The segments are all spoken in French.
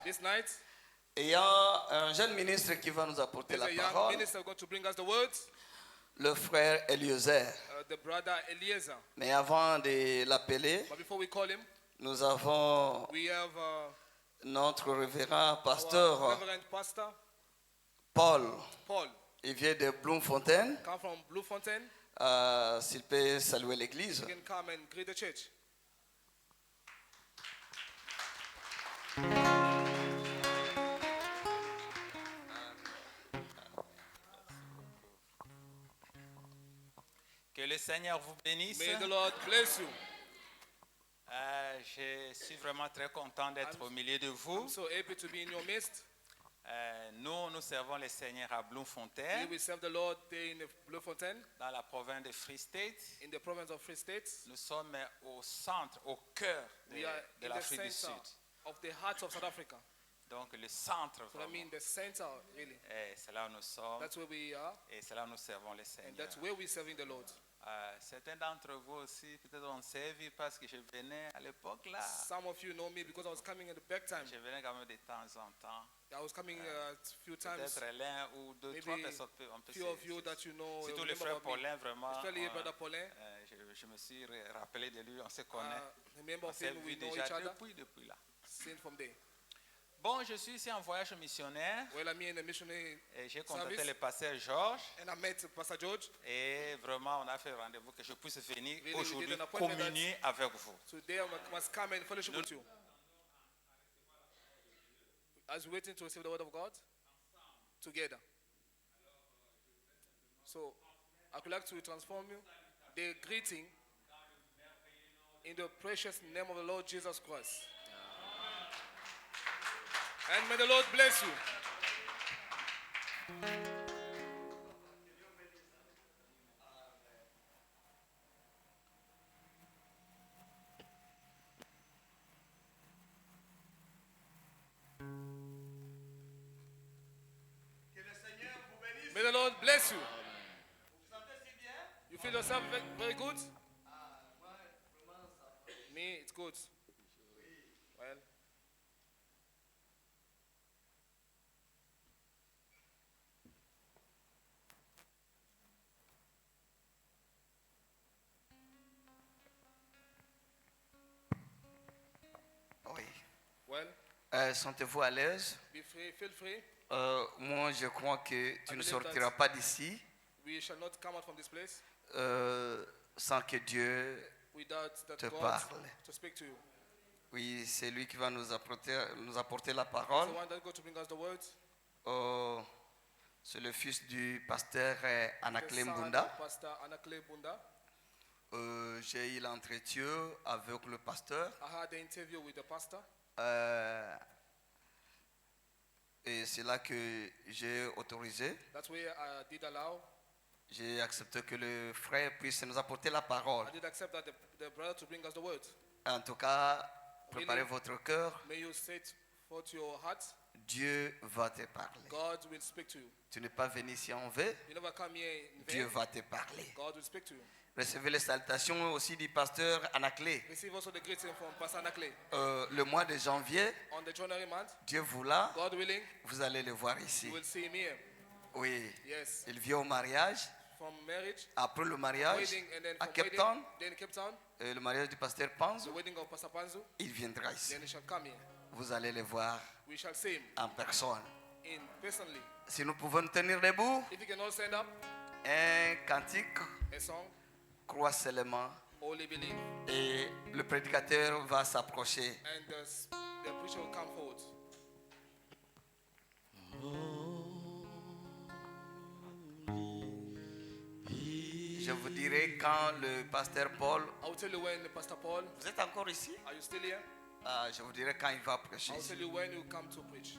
This night, Et il y a un jeune ministre qui va nous apporter there's la a young parole, minister going to bring us the words, le frère Eliezer. the brother Eliezer. Mais avant de l'appeler, But before we call him, nous avons we have notre révérend our pasteur Reverend Pastor Paul. Paul, Il vient de Bloemfontein. come from Bloemfontein. S'il peut saluer l'église. You can come and greet the church. Que le Seigneur vous bénisse. May the Lord bless you. Je suis vraiment très content d'être au milieu de vous. I'm so happy to be in your midst. Nous servons le Seigneur à Bloemfontein, We serve the Lord there in Bloemfontein, dans la province de Free State. in the province of Free State. Nous sommes au centre, au cœur We are de in the l'Afrique du center Sud. of the heart of South Africa. Donc le centre, So I vraiment. mean the center, really. C'est là où nous sommes That's where we are, et c'est là où nous servons le and Seigneur. that's where we're serving the Lord. Certains d'entre vous aussi, peut-être ont servi parce que je venais à l'époque là. Some of you know me because I was coming at the back time. Je venais quand même de temps en temps. I was coming a few times. Peut-être l'un ou deux, Maybe trois personnes, on peut Few of you that you know, surtout remember le frère about me. Paulin, vraiment. Especially Brother Paulin. Je me suis rappelé de lui, on se connaît. Remember On of s'est him, we vu know déjà each other. depuis là. Since from there. Bon, je suis ici en voyage missionnaire Well, I'm here in the missionary et j'ai contacté service, le pasteur Georges and I met Pastor George. et vraiment on a fait rendez-vous que je puisse venir Really, we aujourd'hui did an appointment communier avec vous. Today I must come and fellowship with you. As we're waiting to receive the word of God, together. So, I would like to transform you, the greeting, in the precious name of the Lord Jesus Christ. And may the Lord bless you. May the Lord bless you. You feel yourself very good? Me, it's good. Well, Oui. well, Sentez-vous à l'aise. be free, feel free. Moi, je crois que tu ne believe sortiras that- pas d'ici We shall not come out from this place sans que Dieu... without that Te God parle. to speak to you. Oui, c'est lui qui va nous apporter la The parole. one that going to bring us the words. C'est le fils du pasteur Anakle The son Mbunda. of Pastor Anakle Bunda. J'ai eu l'entretien avec le pasteur. I had the interview with the pastor. Et c'est là que j'ai autorisé. That's where I did allow. J'ai accepté que le frère puisse nous apporter la parole. I did accept that the brother to bring us the word. En tout cas, préparez Really? votre cœur. May you set forth your heart. Dieu va te parler. God will speak to you. Tu n'es pas venu ici en vain. You never come here in Dieu vain. va te parler. God will speak to you. Recevez les salutations aussi du pasteur Anakle. Receive also the greeting from Pastor Anakle. Le mois de janvier, On the January month, Dieu voulant, God willing, vous allez le voir ici. you will see him here. Oui, Yes. il vient au mariage. From marriage, Après le mariage, wedding, and then à from Cape wedding, Town, then Cape Town, le mariage du pasteur the Panzo, wedding of Pastor Panzu, il viendra ici. then he shall come here. Vous allez le voir We shall see him en personne. in personally. Si nous pouvons nous tenir debout, If you can all stand up, un cantique, a song, crois seulement, only believe, et le prédicateur va s'approcher. and the preacher will come forward. Je vous dirai quand le pasteur Paul, I will tell you when Pastor Paul, vous êtes encore ici? are you still here? Je vous dirai quand il va prêcher. I will tell you when you come to preach.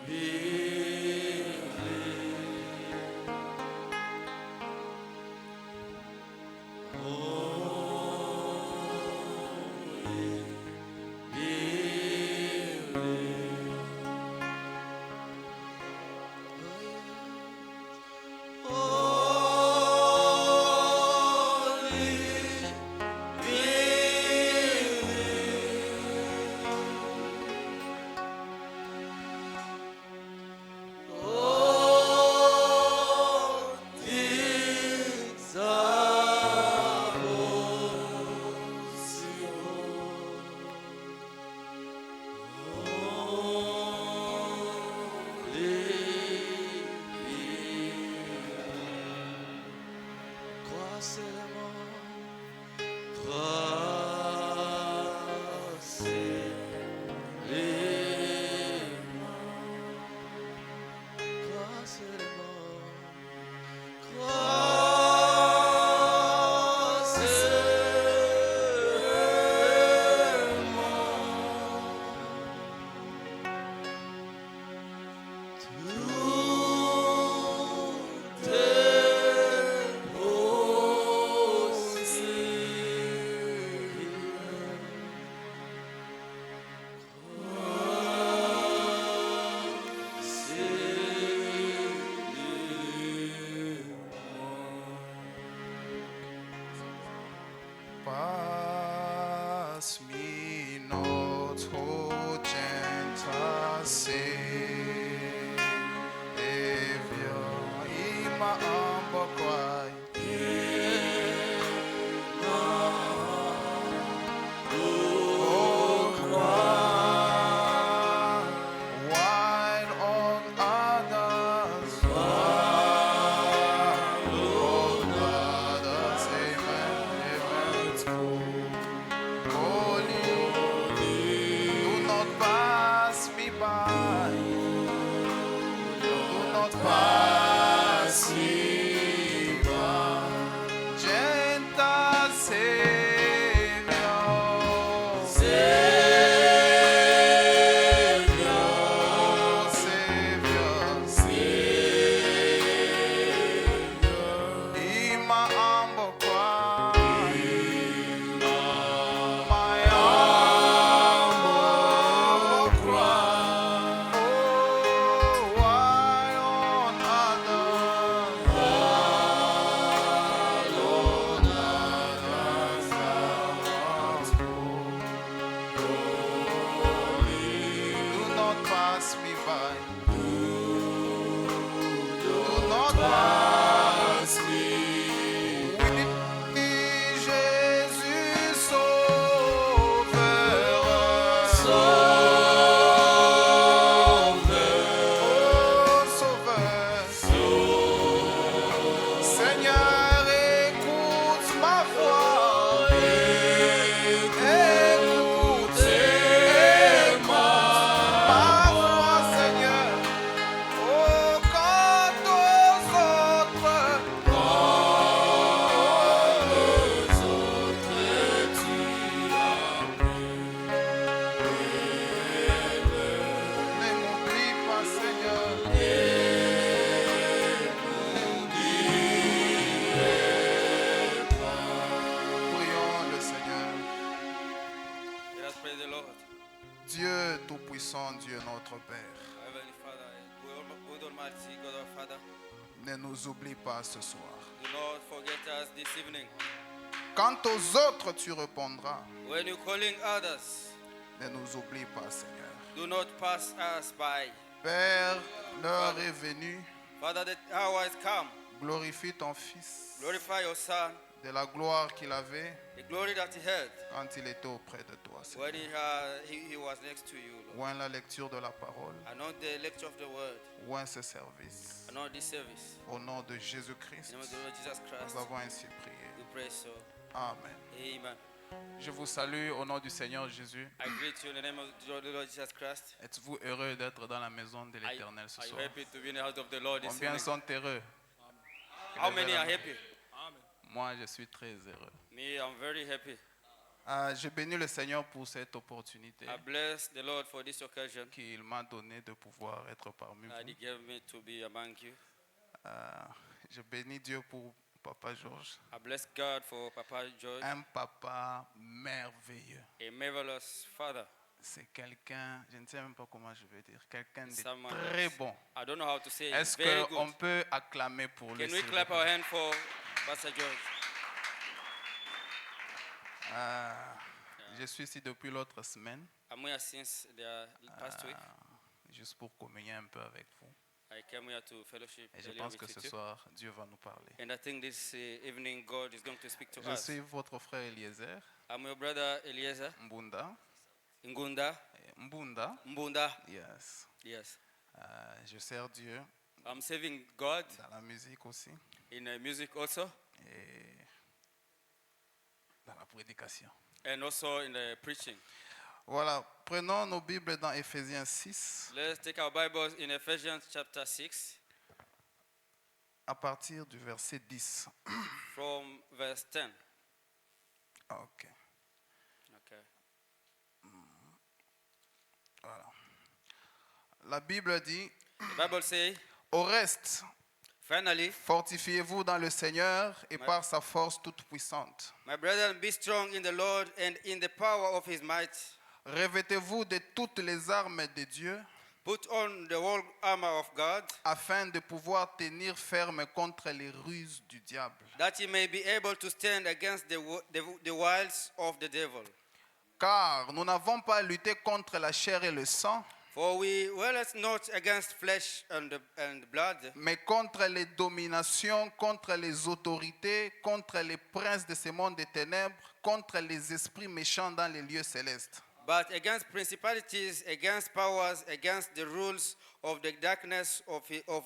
Be not pass me by. Gentle Savior, Savior, Savior, in my humble cry, my humble cry. Oh, why on others do not pass me by. Do not pass me. Oui, Jésus Sauveur, oh Sauveur, Seigneur, écoute ma voix, écoute ma voix, Seigneur. Oh, quant aux autres, ne m'oublie pas, Seigneur. Prions le Seigneur. Let us praise the Lord. Dieu Tout-Puissant, Dieu notre Père, Heavenly Father, good Almighty God our Father, ne nous oublie pas ce soir. do not forget us this evening. Quant aux autres, tu répondras. When you're calling others, Ne nous oublie pas, Seigneur. do not pass us by. Père, l'heure est venue. Father, the hour has come. Glorifie ton Fils Glorify your Son, de la gloire qu'il avait the glory that he had quand il était auprès de toi, Seigneur. when he was next to you, Lord. Oint la lecture de la parole, Anoint the lecture of the word, oint ce service. anoint this service. Au nom de In Jésus-Christ, the name of the Lord Jesus Christ, nous avons ainsi prié. we pray so. Amen. Amen. Je vous salue au nom du Seigneur Jésus. I greet you in the name of the Lord Jesus Christ. Êtes-vous heureux d'être dans la maison de Are l'Éternel ce are you soir? happy to be in the house of the Lord this Combien evening? sont heureux? How many are happy? Moi, je suis très heureux. Me, I'm very happy. Je bénis le Seigneur pour cette opportunité I bless the Lord for this occasion qu'il m'a donné de pouvoir être parmi that He vous. gave me to be among you. Je bénis Dieu pour Papa Georges, I bless God for Papa George, un papa merveilleux. a marvelous father. C'est quelqu'un, je ne sais même pas comment je vais dire, quelqu'un de Someone très else. bon. I don't know how to say it. Est-ce Very qu'on good. peut acclamer pour lui? Can we s'il vous clap plaît? our hand for Pastor George? Je suis ici depuis l'autre semaine, I'm here since the past week. juste pour communier un peu avec vous. I came here to fellowship Et je earlier pense with que you ce too. soir, Dieu va nous parler. And I think this evening God is going to speak to Je us. suis votre frère Eliezer I'm your brother Eliezer Mbunda. Ngunda. Mbunda, Mbunda. yes. Yes. Je sers Dieu I'm serving God dans la musique aussi in music also et dans la prédication. and also in the preaching. Voilà, prenons nos Bibles dans Éphésiens 6 Let's take our Bibles in Ephesians chapter 6 à partir du verset 10. from verse 10. Ok, Okay. voilà. La Bible dit, The Bible says, au reste, finally, fortifiez-vous dans le Seigneur et par sa force toute puissante. my brethren, be strong in the Lord and in the power of his might. Revêtez-vous de toutes les armes de Dieu Put on the whole armor of God, afin de pouvoir tenir ferme contre les ruses du diable. that ye may be able to stand against the wiles of the devil. Car nous n'avons pas à lutter contre la chair et le sang, For we wrestle not against flesh and blood, mais contre les dominations, contre les autorités, contre les princes de ce monde des ténèbres, contre les esprits méchants dans les lieux célestes. but against principalities, against powers, against the rules of the darkness of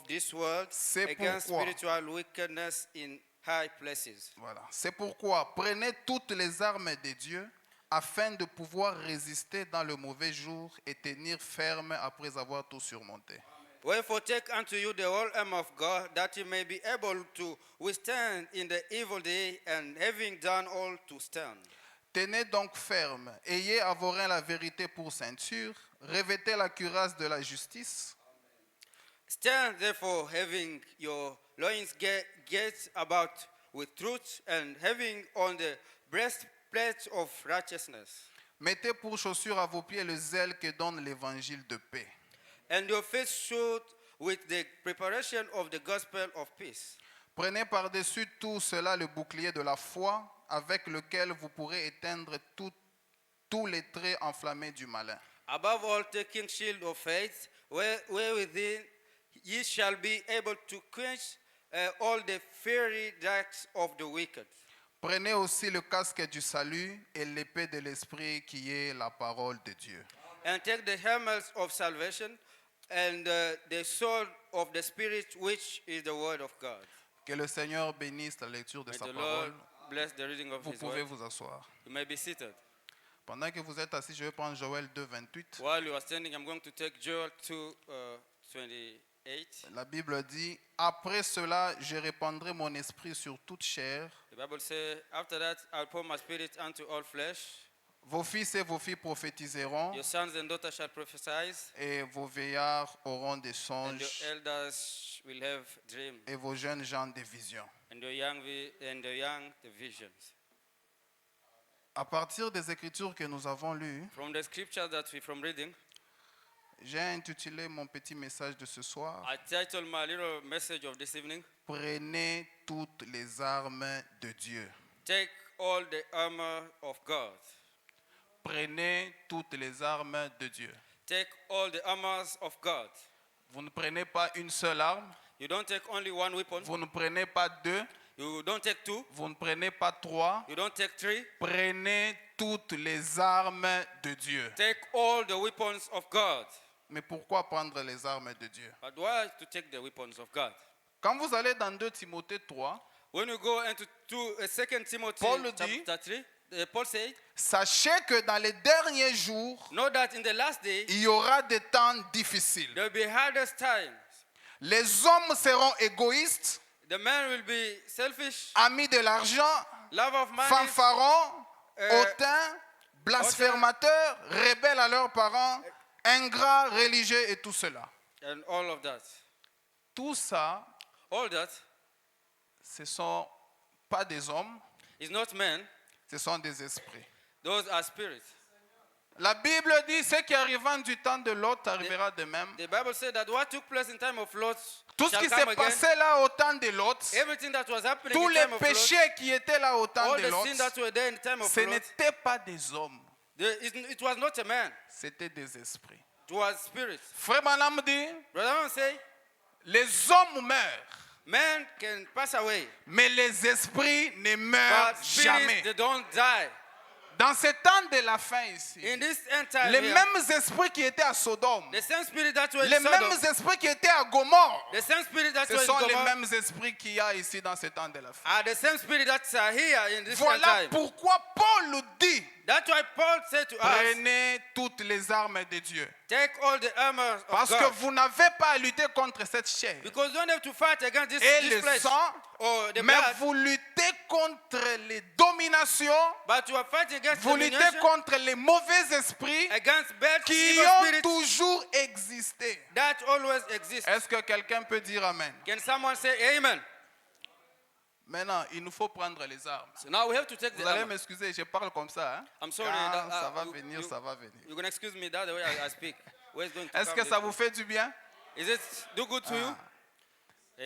this world, C'est against pourquoi- spiritual wickedness in high places. Voilà. C'est pourquoi prenez toutes les armes de Dieu afin de pouvoir résister dans le mauvais jour et tenir ferme après avoir tout surmonté. Wherefore take unto you the whole armor of God, that ye may be able to withstand in the evil day, and having done all to stand. Tenez donc ferme, ayez à vos reins la vérité pour ceinture, revêtez la cuirasse de la justice, Stand therefore, having your loins girt about with truth, and having on the breastplate of righteousness, mettez pour chaussure à vos pieds le zèle que donne l'évangile de paix. and your feet shod with the preparation of the gospel of peace. Prenez par-dessus tout cela le bouclier de la foi, avec lequel vous pourrez éteindre tous les traits enflammés du malin. Above all, taking shield of faith, wherewith ye shall be able to quench all the fiery darts of the wicked. Prenez aussi le casque du salut et l'épée de l'esprit qui est la parole de Dieu. And take the helmet of salvation and the sword of the Spirit, which is the word of God. Que le Seigneur bénisse la lecture de May sa the parole. Lord bless the reading of Vous his pouvez word. vous asseoir. You may be seated. Pendant que vous êtes assis, je vais prendre Joël 2, 28. While you are standing, I'm going to take Joel 2:28. La Bible dit, après cela, je répandrai mon esprit sur toute chair. The Bible says, after that, I'll pour my spirit unto all flesh. Vos fils et vos filles prophétiseront, Your sons and daughters shall prophesy, et vos vieillards auront des and your songes, elders will have dreams, et vos jeunes gens des visions. and the young the visions. À partir des écritures que nous avons lues, From the scriptures that we from reading, j'ai intitulé mon petit message de ce soir, I titled my little message of this evening, Prenez toutes les armes de Dieu. Take all the armor of God. Prenez toutes les armes de Dieu. Take all the armors of God. Vous ne prenez pas une seule arme, You don't take only one weapon. vous ne prenez pas deux, You don't take two. vous ne prenez pas trois. You don't take three. Prenez toutes les armes de Dieu. Take all the weapons of God. Mais pourquoi prendre les armes de Dieu? But why to take the weapons of God? Quand vous allez dans 2 Timothée 3, When you go into 2 Timothy Paul dit, chapter 3, Paul said, sachez que dans les derniers jours, know that in the last day, il y aura des temps difficiles. there will be hardest times. Les hommes seront égoïstes, The man will be selfish, amis de l'argent, love of money, fanfarons, hautains, blasphémateurs, rebelles à leurs parents, ingrats, religieux et tout cela. and all of that. Tout ça, All that ce ne sont pas des hommes, is not men, ce sont des esprits. those are spirits. La Bible dit, ce qui arriva du temps de Lot arrivera de même. The Bible said that what took place in time of Lot Tout ce shall qui come s'est again. passé là au temps de Lot, Everything that was happening tous in les time of Lot, péchés qui étaient là au temps all de the Lot, sins that were there in time of ce Lot, n'étaient pas des hommes, it was not a man, c'était des esprits. it was spirits. Frère Branham dit, Brother Aaron say, les hommes meurent, men can pass away, mais les esprits ne meurent but spirits, jamais. they don't die. Dans ce temps de la fin ici, In this end time les here, mêmes esprits qui étaient à Sodome, the same spirit that were les in Sodom, mêmes esprits qui étaient à Gomorre, the same spirit that ce were in sont les Gomorrah, mêmes esprits qu'il y a ici dans ce temps de la fin. are the same spirit that are here in this end Voilà time. pourquoi Paul nous dit, That's why Paul said to us, prenez toutes les armes de Dieu. take all the armor of Parce que God. vous n'avez pas à lutter contre cette chair Because you don't have to fight against this, et this le flesh sang, or the mais blood, vous luttez contre les dominations, but you are fighting against vous luttez domination, contre les mauvais esprits against bad qui evil ont spirits toujours existé. that always exist. Est-ce que quelqu'un peut dire Amen? Can someone say amen? Maintenant, il nous faut prendre les armes. So now we have to take Vous the allez armor. m'excuser, je parle comme ça. Hein? I'm sorry. Quand that, ça va you- venir, you- ça va venir. You're going to excuse me that the way I speak. Where it's going to Est-ce come que ça this vous fait du bien? way. Is it do good to you?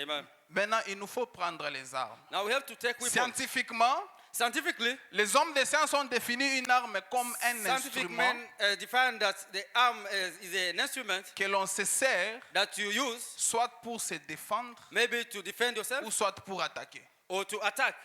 Amen. Maintenant, il nous faut prendre les armes. Now we have to take weapons. Scientifiquement, Scientifically, les hommes de science ont défini une arme comme un scientific instrument men define that the arm is an instrument que l'on se sert that you use soit pour se défendre maybe to defend yourself ou soit pour attaquer. or to attack.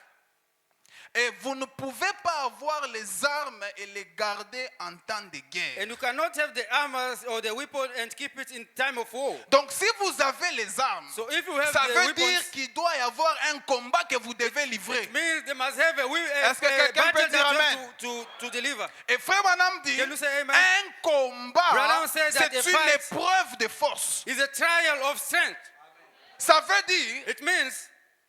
Et vous ne pouvez pas avoir les armes et les garder en temps de guerre. And you cannot have the armor or the weapon and keep it in time of war. Donc si vous avez les armes, So if you have ça the veut weapons, dire qu'il doit y avoir un combat que vous devez livrer. means they must have Est-ce que quelqu'un peut battle dire that amen? you have to deliver. Et Frère Branham dit, Can you say amen? un combat, Branham said that c'est a une fight épreuve de force. It's a trial of strength. Ça veut dire, It means,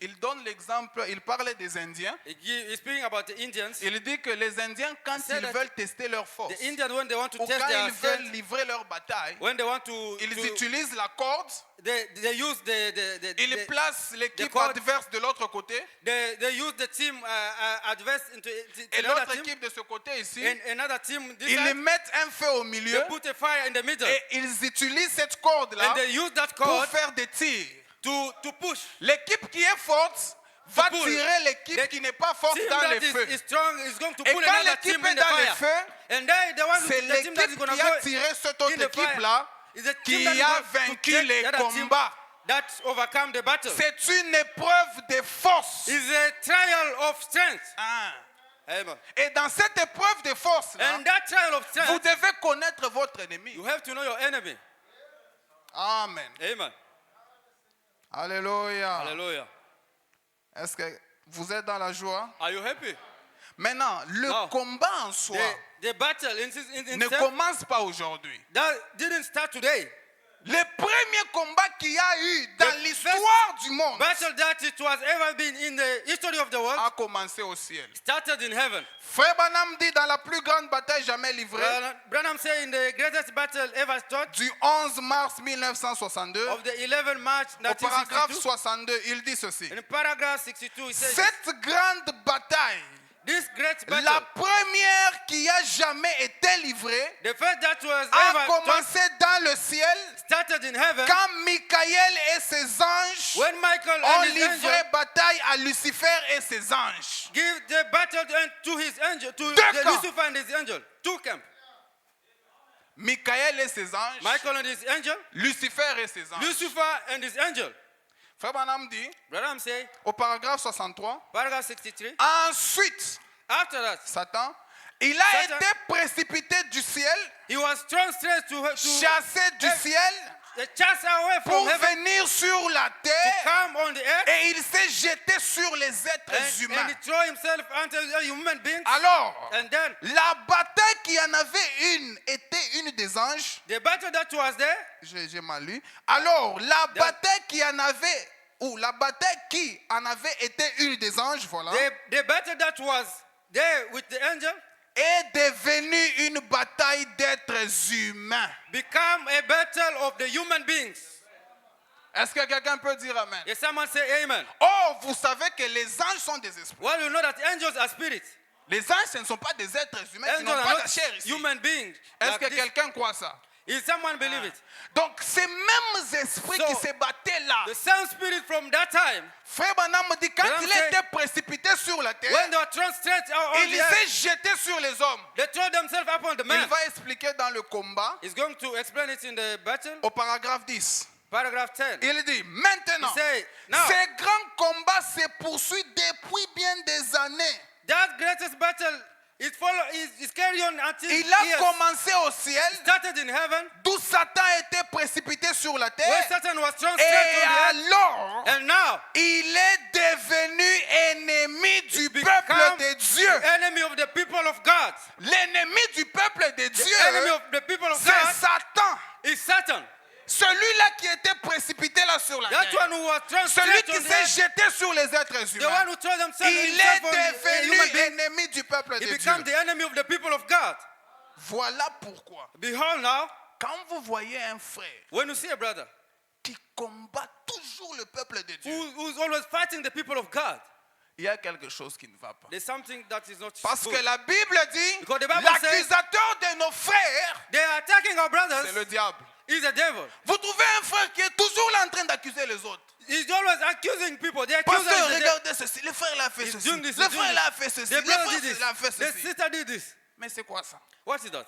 il donne l'exemple, il parlait des Indiens. he's speaking about the Indians. Il dit que les Indiens, quand said ils that veulent tester leur force, The Indians, when they want to ou test quand their ils veulent strength, livrer leur bataille, when they want to, ils utilisent la corde, they use ils placent l'équipe corde. adverse de l'autre côté, they use the team adverse into et another l'autre team, équipe de ce côté ici, and another team this ils side. mettent un feu au milieu They put a fire in the middle, et ils utilisent cette corde-là and they use that pour cord faire des tirs. to push. L'équipe qui est forte va pull. tirer l'équipe The qui n'est pas forte Team dans that les feux. is strong is going to Et pull quand another l'équipe team est in the dans les fire. feux, And then the one, c'est the team that is l'équipe going to qui a go tiré cette in autre the fire équipe-là is the team qui that is a going to vaincu take les the other team combats. that overcome the battle. C'est une épreuve de force. It's a trial of strength. Ah. Amen. Et dans cette épreuve de force-là, And that trial of vous strength, devez connaître votre ennemi. you have to know your enemy. Amen. Amen. Alléluia. Hallelujah. Est-ce que vous êtes dans la joie? Are you happy? Maintenant, le No. combat en soi The battle in ne itself, commence pas aujourd'hui. that didn't start today. Le premier combat qu'il y a eu dans The l'histoire du monde Battle that it was ever been in the history of the world a commencé au ciel. started in heaven. Frère Branham dit dans la plus grande bataille jamais livrée, Branham said in the greatest battle ever taught du 11 mars 1962, of the 11 March au paragraphe 1962. 62, il dit ceci. In paragraph 62, he says Cette grande bataille, this great battle, la première qui a jamais été livrée, the first that was a ever taught, commencé dans le ciel started in heaven quand Michael et ses anges when Michael ont and his livré angel bataille à Lucifer et ses anges. give the battle to his angel, to Deux the camps. Lucifer and his angel. Two camps. Michael et ses anges, Michael and his angel, Lucifer et ses anges. Lucifer and his angel. Frère Branham dit, Branham say, au paragraphe 63, paragraph 63, ensuite, after that, Satan, il a Satan- été précipité du ciel, he was thrown straight to chassé du ciel chased away from pour heaven venir sur la to terre come on the earth, et il s'est jeté sur les êtres and humains. he threw himself unto the human beings. Alors, And then la bataille qui en avait une était une des anges. the battle that was there, J'ai mal lu. Alors, la bataille qui en avait, ou la bataille qui en avait été une des anges, voilà, the battle that was there with the angel est devenue une bataille d'êtres humains. become a battle of the human beings. Est-ce que quelqu'un peut dire amen? Yes, someone say amen. Oh, vous savez que les anges sont des esprits. Well, you know that angels are spirits. Les anges, ce ne sont pas des êtres humains qui Angels n'ont are pas not la chair ici. human beings. Est-ce like que this. quelqu'un croit ça? Is someone believe it? Donc, ces mêmes esprits So, qui se battaient là, The same spirit from that time, Frère Branham me dit, quand Branham il say- était précipité sur la terre, when they were thrown straight on il the earth, s'est jeté sur les hommes. they throw themselves upon the Il man. va expliquer dans le combat, He's going to explain it in the battle, au paragraphe 10. paragraph 10. Il dit, maintenant, He say, now, ces grands combats se poursuivent depuis bien des années. that greatest battle is carried on until Il a years. commencé au ciel, Started in heaven, d'où Satan était précipité sur la where terre. Satan was thrown straight Et on the earth. alors, And now, il est devenu ennemi du become peuple de Dieu. enemy of the people of God. L'ennemi du peuple de The enemy Dieu, of the people of c'est God Satan. is Satan. Celui-là qui était précipité là sur la That terre. one who was thrown Celui straight qui on the s'est earth. jeté sur les êtres The humains. one who threw themselves Il est himself on the devenu human being. ennemi du peuple He de Dieu. became the enemy of the people of God. Voilà pourquoi, Behold now, quand vous voyez un frère when you see a brother qui combat toujours le peuple de Dieu, who's always fighting the people of God, il y a quelque chose qui ne va pas. there's something that is not Parce good. que la Bible dit, Because the Bible l'accusateur de nos frères, They are attacking our c'est brothers. le diable. Is the devil. Vous trouvez un frère qui est toujours là en train d'accuser les autres. He's always accusing people. They accuse Pasteur, us. They- regardez ceci. Le frère l'a fait He's ceci. doing this, Le he's doing frère l'a this. fait ceci. The Le brother frère did this. l'a fait The ceci. sister did this. Mais c'est quoi ça? What is that?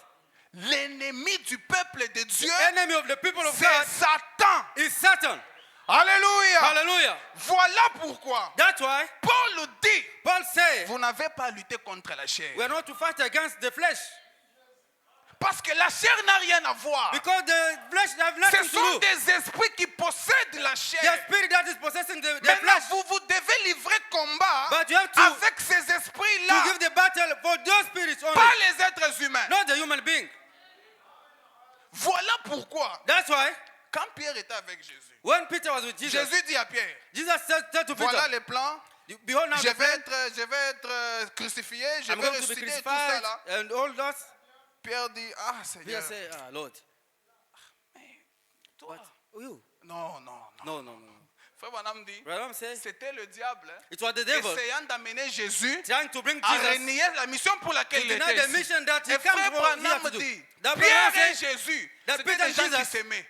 L'ennemi du peuple de Dieu, Enemy of the people of c'est God Satan. is Satan. Alléluia. Hallelujah. Voilà pourquoi That's why Paul Paul dit, Paul said, vous n'avez pas à lutter contre la chair. we are not to fight against the flesh. Parce que la chair n'a rien à voir. Because the flesh have Ce nothing to sont do. des esprits qui possèdent la The chair. spirit that is possessing the Maintenant, flesh. vous devez livrer combat But you have to avec ces esprits-là, give the battle for those spirits only, pas les êtres humains. not the human being. Voilà pourquoi, That's why quand Pierre était avec Jésus, when Peter was with Jesus, Jésus dit à Pierre, Jesus said to Peter, voilà les plans, behold now je the plan, vais être crucifié, je I'm vais going to be ressusciter, tout ça crucified là. and all that. Pierre dit, ah Peter Seigneur, said, Lord, toi. what? You? Non, non, non. No. Frère Branham dit, Brother said, c'était le diable hein, it was the devil essayant d'amener Jésus trying to bring à Jesus renier la mission pour laquelle to il deny était the ici. mission that he Et came frère for here Branham to do. dit, That Pierre Branham et said, Jésus, that c'était Peter des gens and qui Jesus- s'aimaient.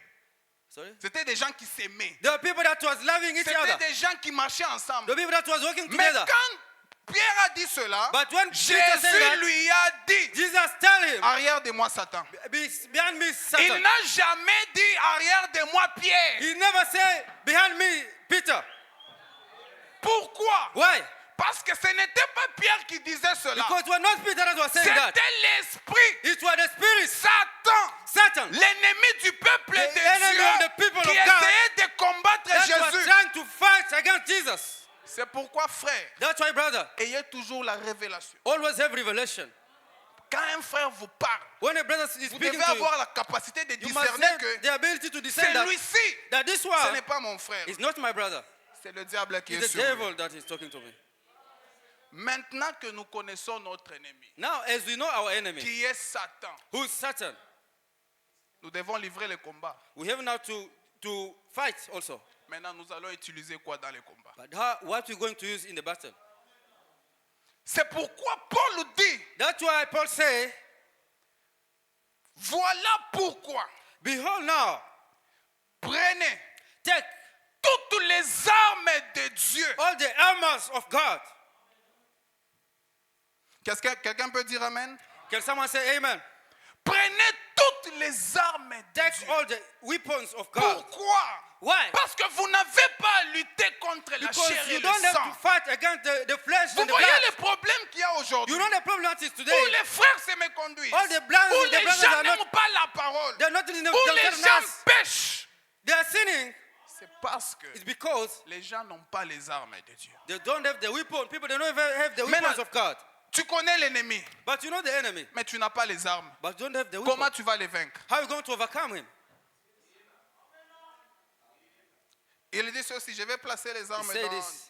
Sorry? C'était des gens qui s'aimaient. The people that was loving each C'était other. des gens qui marchaient ensemble. The people that was working Mais together. quand Pierre a dit cela, But when Peter said Jésus that, lui a dit, Jesus tell him, arrière de moi Satan. behind me, Il Satan. n'a jamais dit arrière de moi Pierre. He never said, behind me, Peter. Pourquoi? Why? Parce que ce n'était pas Pierre qui disait cela. Because it was not Peter that was saying that. C'était l'esprit. It was the spirit, Satan, Satan, l'ennemi du peuple The de enemy of the Dieu, people qui of God, essayait de combattre that was Jésus. trying to fight against Jesus. C'est pourquoi, frère, That's why, brother, ayez toujours la révélation. always have revelation. Quand un frère vous parle, When a brother is vous speaking devez to you, avoir la capacité de you must discerner have que the ability to discern that, celui-ci, that this ce one n'est pas mon frère. is not my brother. C'est le diable qui est It's the sur lui. devil that is talking to me. Maintenant que nous connaissons notre ennemi, Now, as we know our enemy, qui est Satan, who is Satan, nous devons livrer le combat. we have now to fight also. Maintenant, nous allons utiliser quoi dans le combat? But what we're going to use in the battle. C'est pourquoi Paul dit, That's why Paul say, voilà pourquoi, behold now, prenez take toutes les armes de Dieu. all the armors of God. Quelqu'un peut dire Amen? Can someone say amen? Prenez toutes les armes de Take Dieu. all the weapons of God. Pourquoi? Why? Parce que vous n'avez pas à lutter contre la Because chair et you le don't have sang. to fight against the flesh Vous and the voyez blood. les problèmes qu'il y a aujourd'hui. You know the problem that is Où today. les frères se méconduisent. All the brothers, Où the les brothers gens are not, n'aiment pas la parole. they're not in the Où les gens themselves. pêchent. They are sinning. C'est parce que It's because les gens n'ont pas les armes de Dieu. they don't have the weapon. People they don't even have the Maintenant, weapons of God. Tu connais l'ennemi, But you know the enemy. mais tu n'as pas les armes. But you don't have the Comment weapon. tu vas les vaincre? How are you going to overcome him? Il dit ceci, je vais placer les armes say this.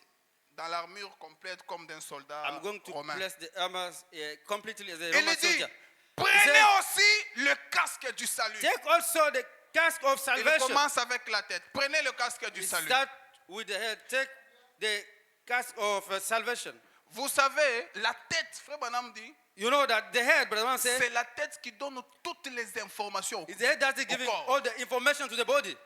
dans l'armure complète comme d'un soldat I'm going to romain. place the armors completely as a Il Roman dit, soldier. prenez said, aussi le casque du salut. Take also the casque of Il salvation. commence avec la tête. Prenez le casque du You salut. start with the head. Take the casque of salvation. Vous savez, la tête, Frère Branham dit, You know that the head, Brother Man said, c'est la tête qui donne toutes les informations. is the head that is giving corps. all the information to the body.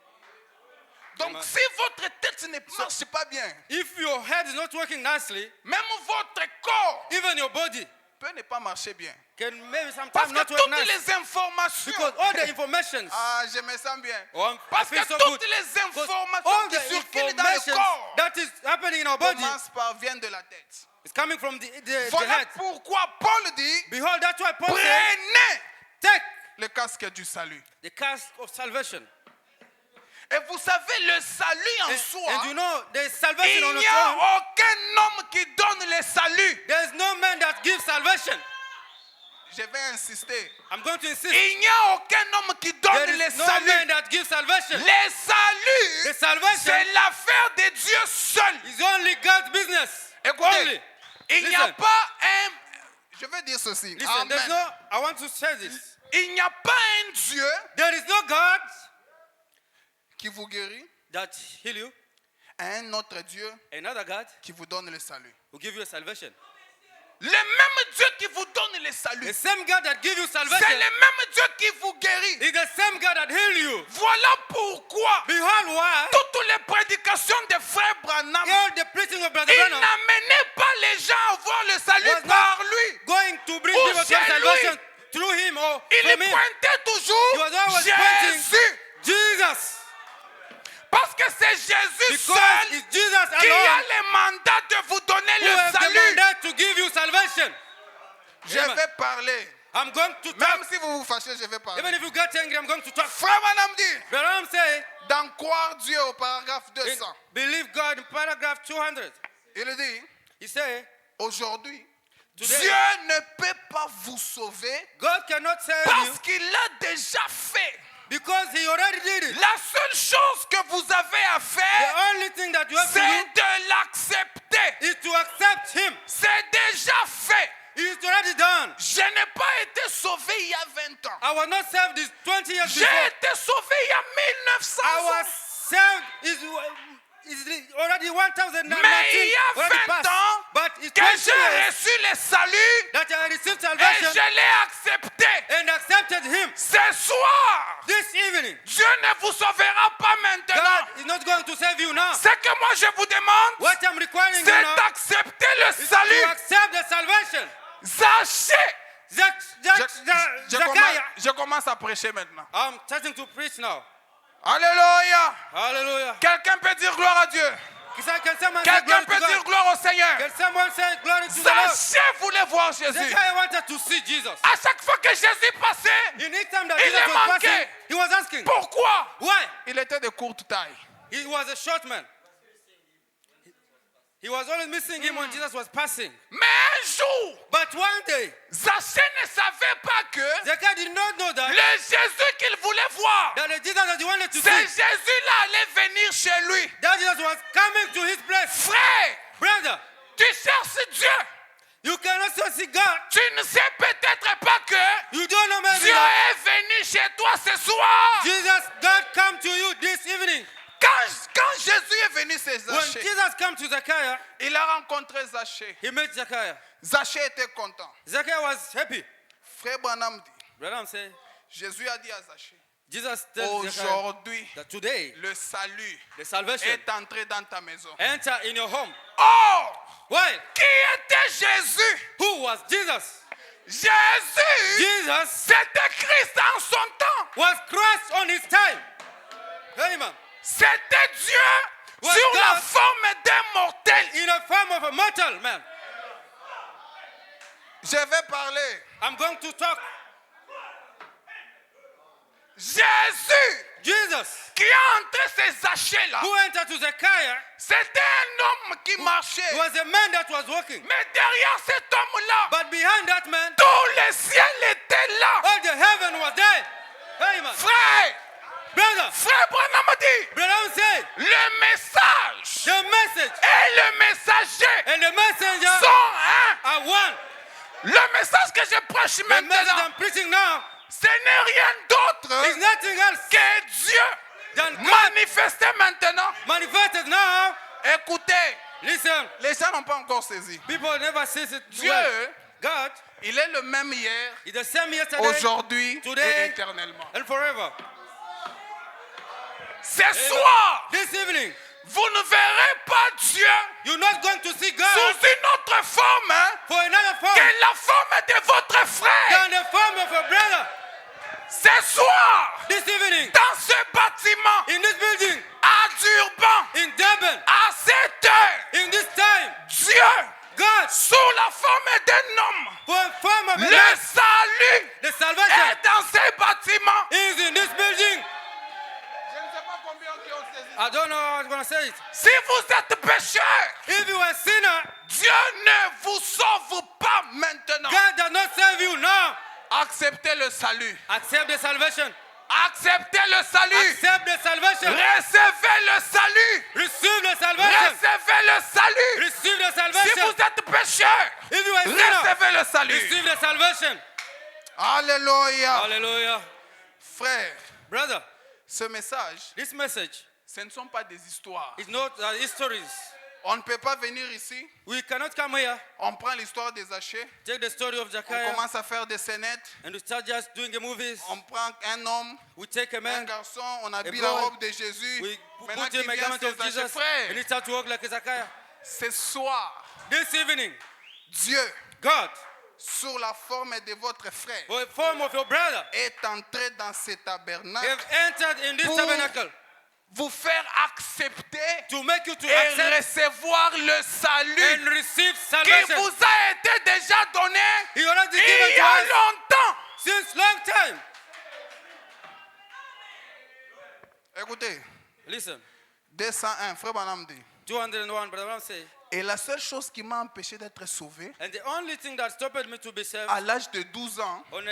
Donc si votre tête ne marche pas bien, If your head is not working nicely, même votre corps even your body peut ne pas marcher bien. can maybe Parce sometimes que not work toutes nice. les informations, Because all the informations, ah, je me sens bien. I Parce que feel so toutes good. les Because informations all qui the circulent dans le information corps that is happening in our body viennent de la tête. is coming from the Voilà head. pourquoi Paul dit, Behold, that's why Paul said, prenez take le casque du salut. the casque of salvation. Et vous savez, le salut en And soi, you know, there is salvation on il n'y its a own. aucun homme qui donne le salut. There is no man that gives salvation. Je vais insister. I'm going to insist. Il n'y a aucun homme qui There donne le is no man salut. that gives salvation. Le salut, The salvation c'est l'affaire de Dieu seul. is only God's business. Écoutez, Only. il n'y a Listen. pas un... Je vais dire ceci. Listen, there's Amen. no, I want to say this. Il n'y a pas un Dieu There is no God qui vous guérit, that heal you, un autre Dieu another God qui vous donne le salut. will give you a salvation. Le même Dieu qui vous donne le salut, The same God that gives you c'est salvation le même Dieu qui vous guérit. is the same God that heal you. Voilà pourquoi Behold why toutes les prédications de frère Branham, all the preaching of Brother il Branham n'amenait pas les gens à voir le salut was not par lui. going to bring Ou people to chez salvation lui. through him or Il from him. pointait toujours He was always pointing Jésus. Jesus. Parce que c'est Jésus Because seul it's Jesus Qui a alone le mandat de vous donner who le has the salut? mandate to give you salvation. Je Amen. vais parler. I'm going to Même talk. si vous vous fâchez, je vais parler. Even if you get angry, I'm going to talk. Frère Branham dit, But I'm saying, dans croire Dieu au paragraphe in 200, believe God in paragraph 200. il dit, He said, aujourd'hui, Today, Dieu ne peut pas vous sauver God cannot save you parce qu'il l'a déjà fait. because He already did it. La seule chose que vous avez à The faire, only thing that you have to c'est do de l'accepter. is to accept Him. C'est déjà fait. It's already done. Je n'ai pas été sauvé il y a 20 ans. I was not saved this 20 years J'ai before. été sauvé il y a 1900 I was ans. saved is already 1019 Mais il y a already 20 passed. ans But it's que 20 j'ai years reçu le salut that I received et salvation je l'ai accepté. and accepted Him. Ce soir, This evening, Dieu ne vous sauvera pas maintenant. God is not going to save you now. Ce que moi je vous demande, What I'm requiring you c'est now d'accepter le is to salut. accept the salvation. Sachez. Zachariah. Je commence à prêcher maintenant. I'm starting to preach now. Alléluia. Hallelujah. Quelqu'un peut dire gloire à Dieu. Can someone say Quelqu'un glory peut to dire God? gloire au Seigneur. Can someone say glory to the Lord? Sachez voulez voir Jésus. Zachariah wanted to see Jesus. À chaque fois que Jésus passait, In each time that Il Jesus est was manqué. passing, he was asking, pourquoi? why? Il était de courte taille. He was a short man. He was always missing him when Jesus was passing. Mais un jour, But one day, Zachée ne savait pas que Zachariah did not know that, le Jésus qu'il voulait voir, that the Jesus that he wanted to ce see, Jésus-là allait venir chez lui. that Jesus was coming to his place. Frère, Brother, tu cherches Dieu. you can also see God. Tu ne sais peut-être pas que You don't know maybe Dieu that est venu chez toi ce soir. Jesus, God come to you this evening. Quand Jésus est venu chez When Zachée, Jesus came to Zachariah, il a rencontré Zachée. he met Zachariah. Zachée était content. Zachariah was happy. Frère Branham dit, Brother, I'm saying, Jésus a dit à Zachée, Jesus tells Zachariah aujourd'hui, that today, le salut the salvation est entré dans ta maison. enter in your home. Or, Why? qui était Jésus? Who was Jesus? Jésus, Jesus c'était Christ en son temps. was Christ on his time. Amen. C'était Dieu Was sur la God forme d'un mortel. in a form of a mortal man. Je vais parler. I'm going to talk. Jésus Jesus, qui a entré ces sachets-là, who entered to Zechariah, c'était un homme qui marchait. was a man that was walking. Mais derrière cet homme-là, But behind that man, tout le ciel était là. all the heaven was there. Amen. Frère, Brother, frère Branham dit, brother, say, le message the message et le messager and the messenger sont un. are one. Le message que je prêche The message maintenant, I'm preaching now ce n'est rien is d'autre nothing else que Dieu than God manifesté maintenant. manifested now. Écoutez, Listen, les gens n'ont pas encore saisi. people never see it. Dieu, Well. God il est le même hier, is the same yesterday, aujourd'hui today, et éternellement. and forever. Ce soir, This evening, vous ne verrez pas Dieu you're not going to see God sous une autre forme for another form que la forme de votre frère. than the form of a brother. Ce soir, This evening, dans ce bâtiment, in this building, à Durban, in Durban, à cette heure, in this time, Dieu, God, sous la forme d'un homme, for a form of a le man, salut the salvation est dans ce bâtiment. is in this building. Je ne sais pas combien qui ont saisi. I don't know how I'm going to say it. Si vous êtes pécheur, If you are a sinner, Dieu ne vous sauve pas maintenant. God does not save you now. Acceptez le salut. Accept the salvation. Acceptez le salut. Accept the salvation. Recevez le salut. Receive the salvation. Recevez le salut. Receive the Si salvation. vous êtes pécheur, If you are a sinner, recevez le salut. receive the salvation. Alléluia. Hallelujah. Frère, Brother, ce message, this message ce ne sont pas des histoires. is not histories. On ne peut pas venir ici, We cannot come here, on prend l'histoire des Zachée, take the story of on Zechariah, commence à faire des scénettes, and we start just doing the movies. on prend un homme, We take a un man, garçon, on habille boy, la robe de Jésus. we Maintenant put qu'il him a vient, garment c'est of Zachée. Jesus, and Frère, he starts to walk like Zechariah. ce soir, This evening, Dieu, God, sous la forme de votre frère, for a form of your brother, est entré dans ce he tabernacle have entered in this Pour- tabernacle vous faire accepter to make you to et accept recevoir le salut and receive qui salvation. vous a été déjà donné He already il given y to a us longtemps. since long time. Écoutez, Listen, 201, Frère Branham dit. 201, Brother Branham say, Et la seule chose qui m'a empêché d'être sauvé and the only thing that stopped me to be saved à l'âge de 12 ans, when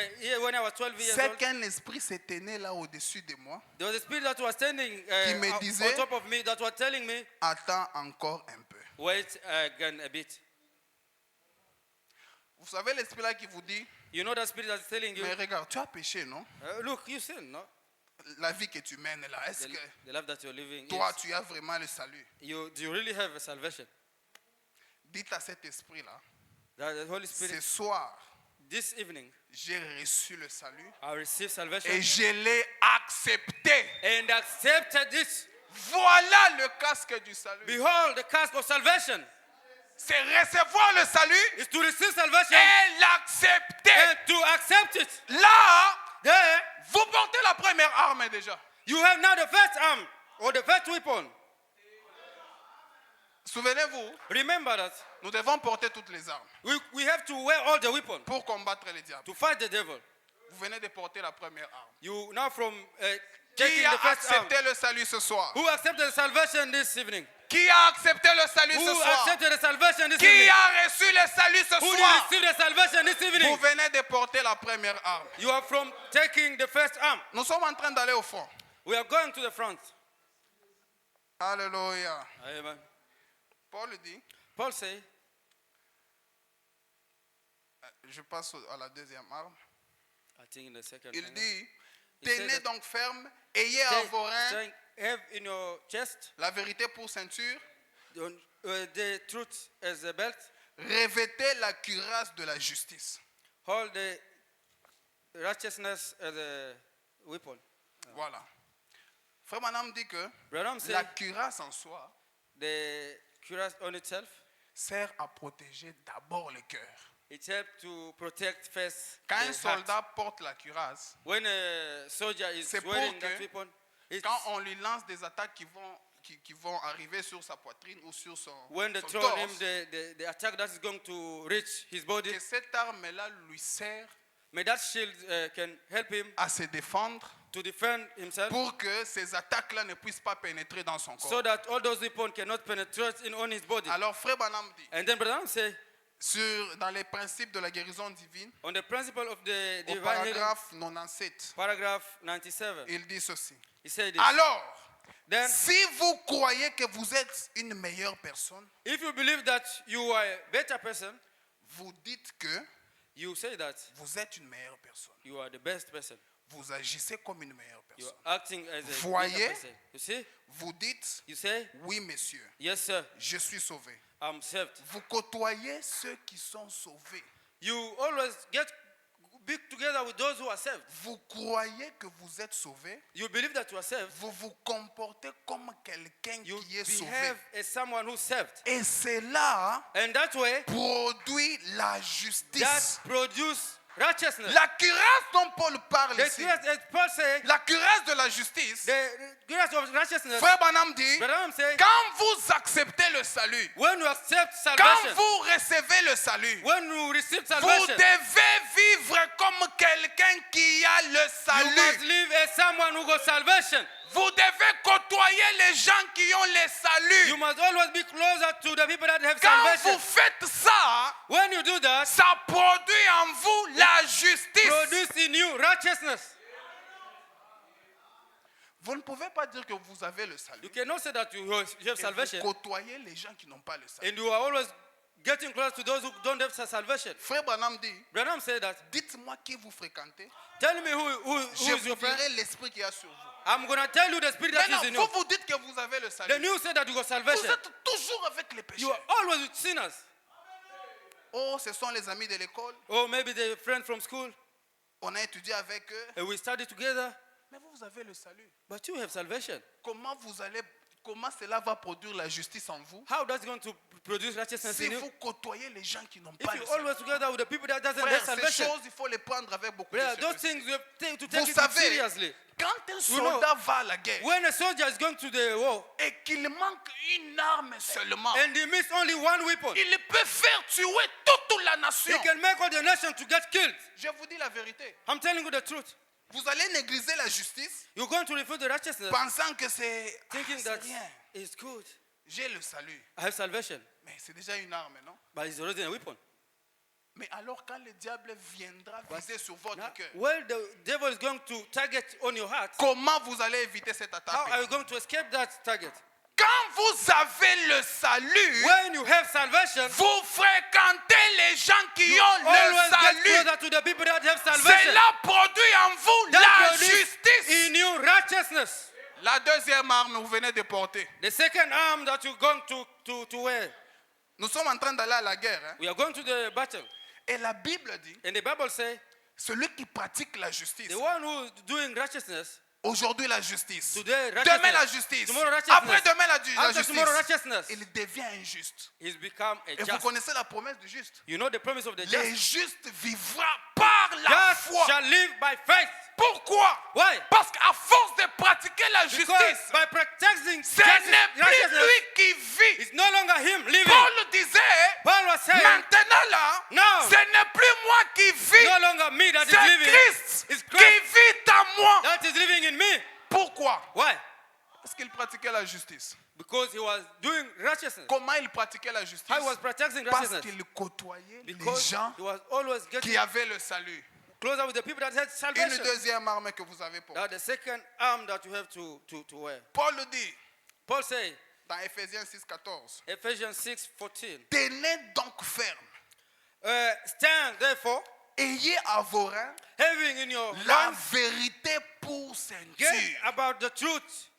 I was 12 years c'est old, qu'un esprit s'était né là au-dessus de moi. there was a spirit that was standing Qui me on disait- top of me that was telling me, Attends encore un peu. wait again a bit. Vous savez l'esprit là qui vous dit, You know that spirit that's telling you, mais regarde, tu as péché, non? look, you sin, no? La vie que tu mènes là, est-ce The, que the life that you're living, toi, is, tu as vraiment le salut? do you really have a salvation? Dites à cet esprit-là, That the Holy ce Spirit, soir, this evening, j'ai reçu le salut I received salvation et je l'ai accepté. and accepted it. Voilà le casque du salut. Behold, the casque of salvation C'est recevoir le salut is to receive salvation et l'accepter. and to accept it. Là, There, vous portez la première arme déjà. you have now the first arm or the first weapon. Souvenez-vous, Remember that nous devons porter toutes les armes we have to wear all the weapons pour combattre le diable. to fight the devil. Vous venez de porter la première arme. You now from Qui taking a the first arm. accepté le salut ce soir? Who accepted salvation this evening? Qui a accepté le salut ce Who soir? accepted the salvation this Qui evening? a reçu le salut ce Who did soir? receive the salvation this Vous evening? venez de porter la première arme. You are from taking the first arm. Nous sommes en train d'aller au front. We are going to the front. Alléluia. Amen. Paul dit, Paul say, je passe à la deuxième arme. I think in the second Il angle, dit, Il sait tenez that- donc ferme, ayez à vos reins have in your chest la vérité pour ceinture, the truth as a belt. revêtez la cuirasse de la justice. Hold the righteousness as a weapon. Voilà. Frère Manam dit que Branham say la cuirasse en soi the cuirass on itself, sert à protéger d'abord le cœur. it helps to protect first Quand un the heart. soldat porte la cuirasse, When a soldier is C'est pour wearing that que weapon, it's quand on lui lance des attaques qui vont arriver sur sa poitrine ou sur son, when they son throw him torse, the attack that is going to reach his body, que cette arme-là lui sert may that shield can help him à se défendre to defend himself pour que ces attaques-là ne puissent pas pénétrer dans son corps. so that all those weapons cannot penetrate on his body. Alors, Frère Branham dit, And then Branham say, dans les principes de la guérison divine, on the principle of the au divine healing, paragraphe 97, paragraph 97, il dit ceci. he said this. Alors, Then, si vous croyez que vous êtes une meilleure personne, if you believe that you are a better person, vous dites que you say that vous êtes une meilleure personne. you are the best person. Vous agissez comme une meilleure You personne. are acting as a Voyez? better person. You see? Vous dites, You say, oui, monsieur, yes, sir, je suis sauvé. I'm saved. Vous côtoyez ceux qui sont sauvés. You always be together with those who are saved. Vous croyez que vous êtes sauvé. You believe that you are saved. Vous vous comportez comme quelqu'un You qui est sauvé. behave as someone who's saved. Et cela And that way, produit la that justice. produce righteousness. La cuirasse dont Paul parle The ici, grace, as Paul said, la cuirasse de la justice, the grace of righteousness. Frère Branham dit, Branham say, quand vous acceptez le salut, when you accept quand salvation, vous recevez le salut, when you receive vous salvation, devez vivre comme quelqu'un qui a le you must salut. live as someone who got salvation. Vous devez côtoyer les gens qui ont le salut. You must always be closer to the people that have Quand salvation. vous faites ça, When you do that, ça produit en vous la justice. produce in you righteousness. Vous ne pouvez pas dire que vous avez le salut. You cannot say that you have Et vous salvation côtoyez les gens qui n'ont pas le salut. and you are always getting close to those who don't have salvation. Frère Branham dit, Branham said that. dites-moi qui vous fréquentez. Tell me who Je is vous your friend. dirai l'esprit qu'il y a sur vous. I'm going to tell you the spirit that Maintenant, is in vous you. vous dites que vous avez le salut. Then you say that you got Vous salvation. êtes toujours avec les pécheurs. You are always with sinners. Oh, ce sont les amis de l'école. Or maybe the friend from school. On a étudié avec eux. And we study together. Mais vous avez le salut. But you have salvation. Comment vous allez comment cela va produire la justice en vous How that's going to produce righteousness si in you? vous côtoyez les gens qui n'ont If pas you le always Seigneur. together with the people that doesn't have Frère, ces salvation, choses, il faut les prendre avec beaucoup de brother, those sérieux. things you have to Vous take it savez, seriously. quand un know, soldat va à la guerre When a soldier is going to the war et qu'il manque une arme seulement, and he missed only one weapon, il peut faire tuer toute la he nation. can make all the nation to get killed. Je vous dis la vérité. I'm telling you the truth. Vous allez négliger la justice You're going to refuse the righteousness, pensant que c'est thinking c'est that rien. it's good. J'ai le salut. I have salvation, Mais c'est déjà une arme, non? but it's already a weapon. Mais alors quand le diable viendra viser sur votre Now, cœur, well, the devil is going to target on your heart. comment vous allez éviter cette How attaque? are you going to escape that target? Quand vous avez le salut, When you have salvation, vous fréquentez les gens qui you ont le always get salut. closer to the people that have salvation. Cela produit en vous That la produce justice. in you righteousness. La deuxième arme, vous venez de porter. The second arm that you're going to wear. Nous sommes en train d'aller à la guerre. Hein? We are going to the battle. Et la Bible dit, And the Bible says, celui qui pratique la justice, the one who is doing righteousness, aujourd'hui la justice, today demain righteousness, la justice, tomorrow righteousness, après demain la after tomorrow justice, righteousness, il devient injuste. he's become a Et vous just. connaissez la promesse du juste. You know the promise of the Les just. justes vivront par la Just foi. shall live by faith. Pourquoi? Why? Parce qu'à force de pratiquer la Because justice, by practicing ce justice, n'est plus righteousness, lui qui vit. it's no longer him living. Paul disait, Paul was saying, maintenant là, Now, ce n'est plus moi qui vis, no longer me that is c'est living, Christ it's qui Christ vit en moi. that is living in me. Pourquoi? Why? Parce qu'il pratiquait la justice. Because he was doing righteousness. Comment il pratiquait la justice? How he was practicing Parce righteousness? qu'il côtoyait les Because gens he was always getting qui avaient le salut. closer with the people that had Une salvation. deuxième arme que vous avez pour. Now the second arm that you have to wear. Paul le dit Paul says, dans Ephésiens 6,14. Ephesians 6:14. Tenez donc ferme. Stand therefore, Ayez à vos reins having in your la loins, vérité pour get ceinture. about the truth,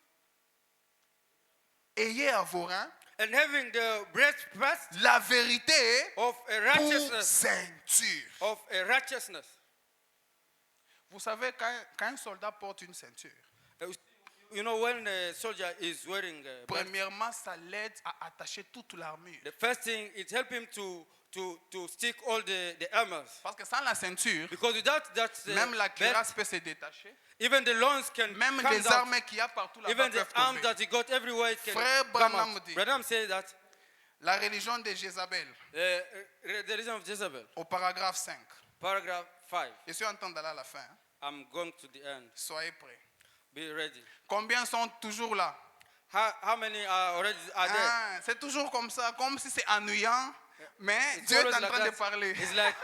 Ayez à vos reins and having the breastplate la vérité of a pour righteousness, ceinture. of a righteousness. Vous savez, quand un soldat porte une ceinture, You know, when a soldier is wearing a belt, premièrement, ça l'aide à attacher toute l'armure. the first thing it helps him to stick all the armors. Parce que sans la ceinture, Because without that même la belt, cuirasse peut se détacher. even the loins can Même come les down. armes qu'il y a partout là-bas Even the peuvent arms tomber. that he got everywhere it can Frère come Branham out. dit- Branham says that La religion de Jézabel, the reason of Jezebel, au paragraphe 5. paragraph 5. Je suis en train d'aller à la fin. Hein. I'm going to the end. Soyez prêts. Be ready. Combien sont toujours là? How many are already there? Ah, c'est toujours comme ça, comme si c'est ennuyant, mais It's Dieu est always en like train de that. parler. It's like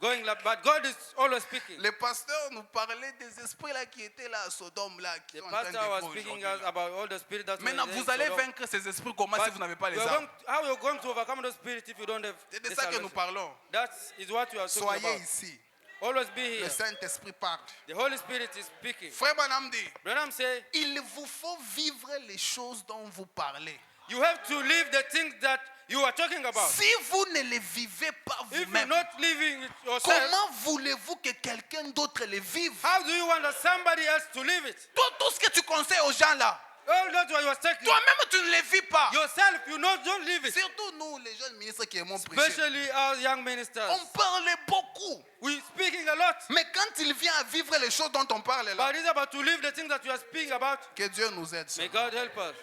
going like, but God is always speaking. Le pasteur nous parlait des esprits là qui étaient là à Sodome là, qui The sont en train de pastor was vivre speaking aujourd'hui, us là. about all the spirits that Maintenant, were in vous allez Sodom. vaincre ces esprits comment si But vous n'avez pas les you are armes? how you're going to overcome those spirits if you don't have C'est de the ça que nous salvation? parlons. That is what you are talking Soyez about. ici. Always be here. Le Saint-Esprit parle. The Holy Spirit is speaking. Frère Branham dit, Branham say, il vous faut vivre les choses dont vous parlez. you have to live the things that you are talking about. Si vous ne les vivez pas If you're vous-même, not living it yourself, comment voulez-vous que quelqu'un d'autre les vive? how do you want somebody else to live it? Tout ce que tu conseilles aux gens là, All that's what you are taking. toi-même tu ne les vis pas. Yourself, you know, don't live it. Surtout nous, les jeunes ministres qui aimons prêcher. Especially our young ministers. On parle beaucoup. We speaking a lot. Mais quand il vient à vivre les choses dont on parle là, But it's about to live the things that you are speaking about. que Dieu nous aide. May God help us.